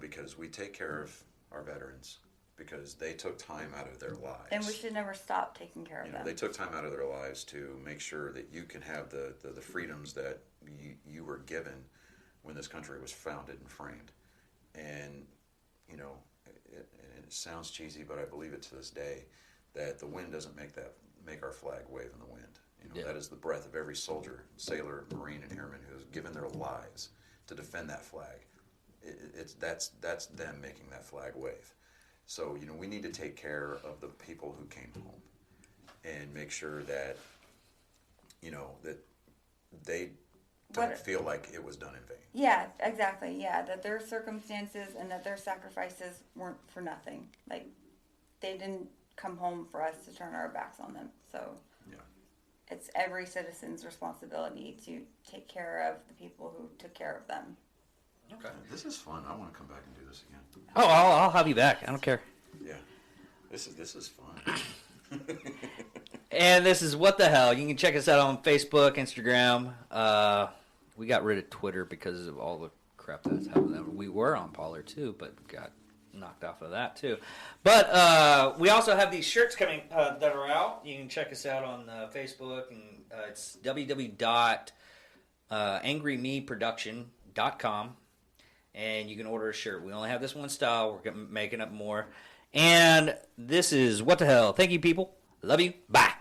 because we take care of our veterans because they took time out of their lives. And we should never stop taking care of them. They took time out of their lives to make sure that you can have the freedoms that you were given when this country was founded and framed. And, it sounds cheesy, but I believe it to this day, that the wind doesn't make our flag wave in the wind. That is the breath of every soldier, sailor, Marine, and airman who has given their lives to defend that flag. That's them making that flag wave. So, we need to take care of the people who came home and make sure that, that they don't feel like it was done in vain. Yeah, exactly. Yeah, that their circumstances and that their sacrifices weren't for nothing. Like, they didn't come home for us to turn our backs on them. So yeah, it's every citizen's responsibility to take care of the people who took care of them. Okay. This is fun. I want to come back and do this again. Oh, I'll have you back. I don't care. Yeah, this is fun. And this is What the Hell. You can check us out on Facebook, Instagram. We got rid of Twitter because of all the crap that's happened. We were on Pollard too, but got knocked off of that too. But we also have these shirts coming that are out. You can check us out on Facebook, and it's www.angrymeproduction.com, and you can order a shirt. We only have this one style. We're making up more. And this is What the Hell. Thank you, people. Love you. Bye.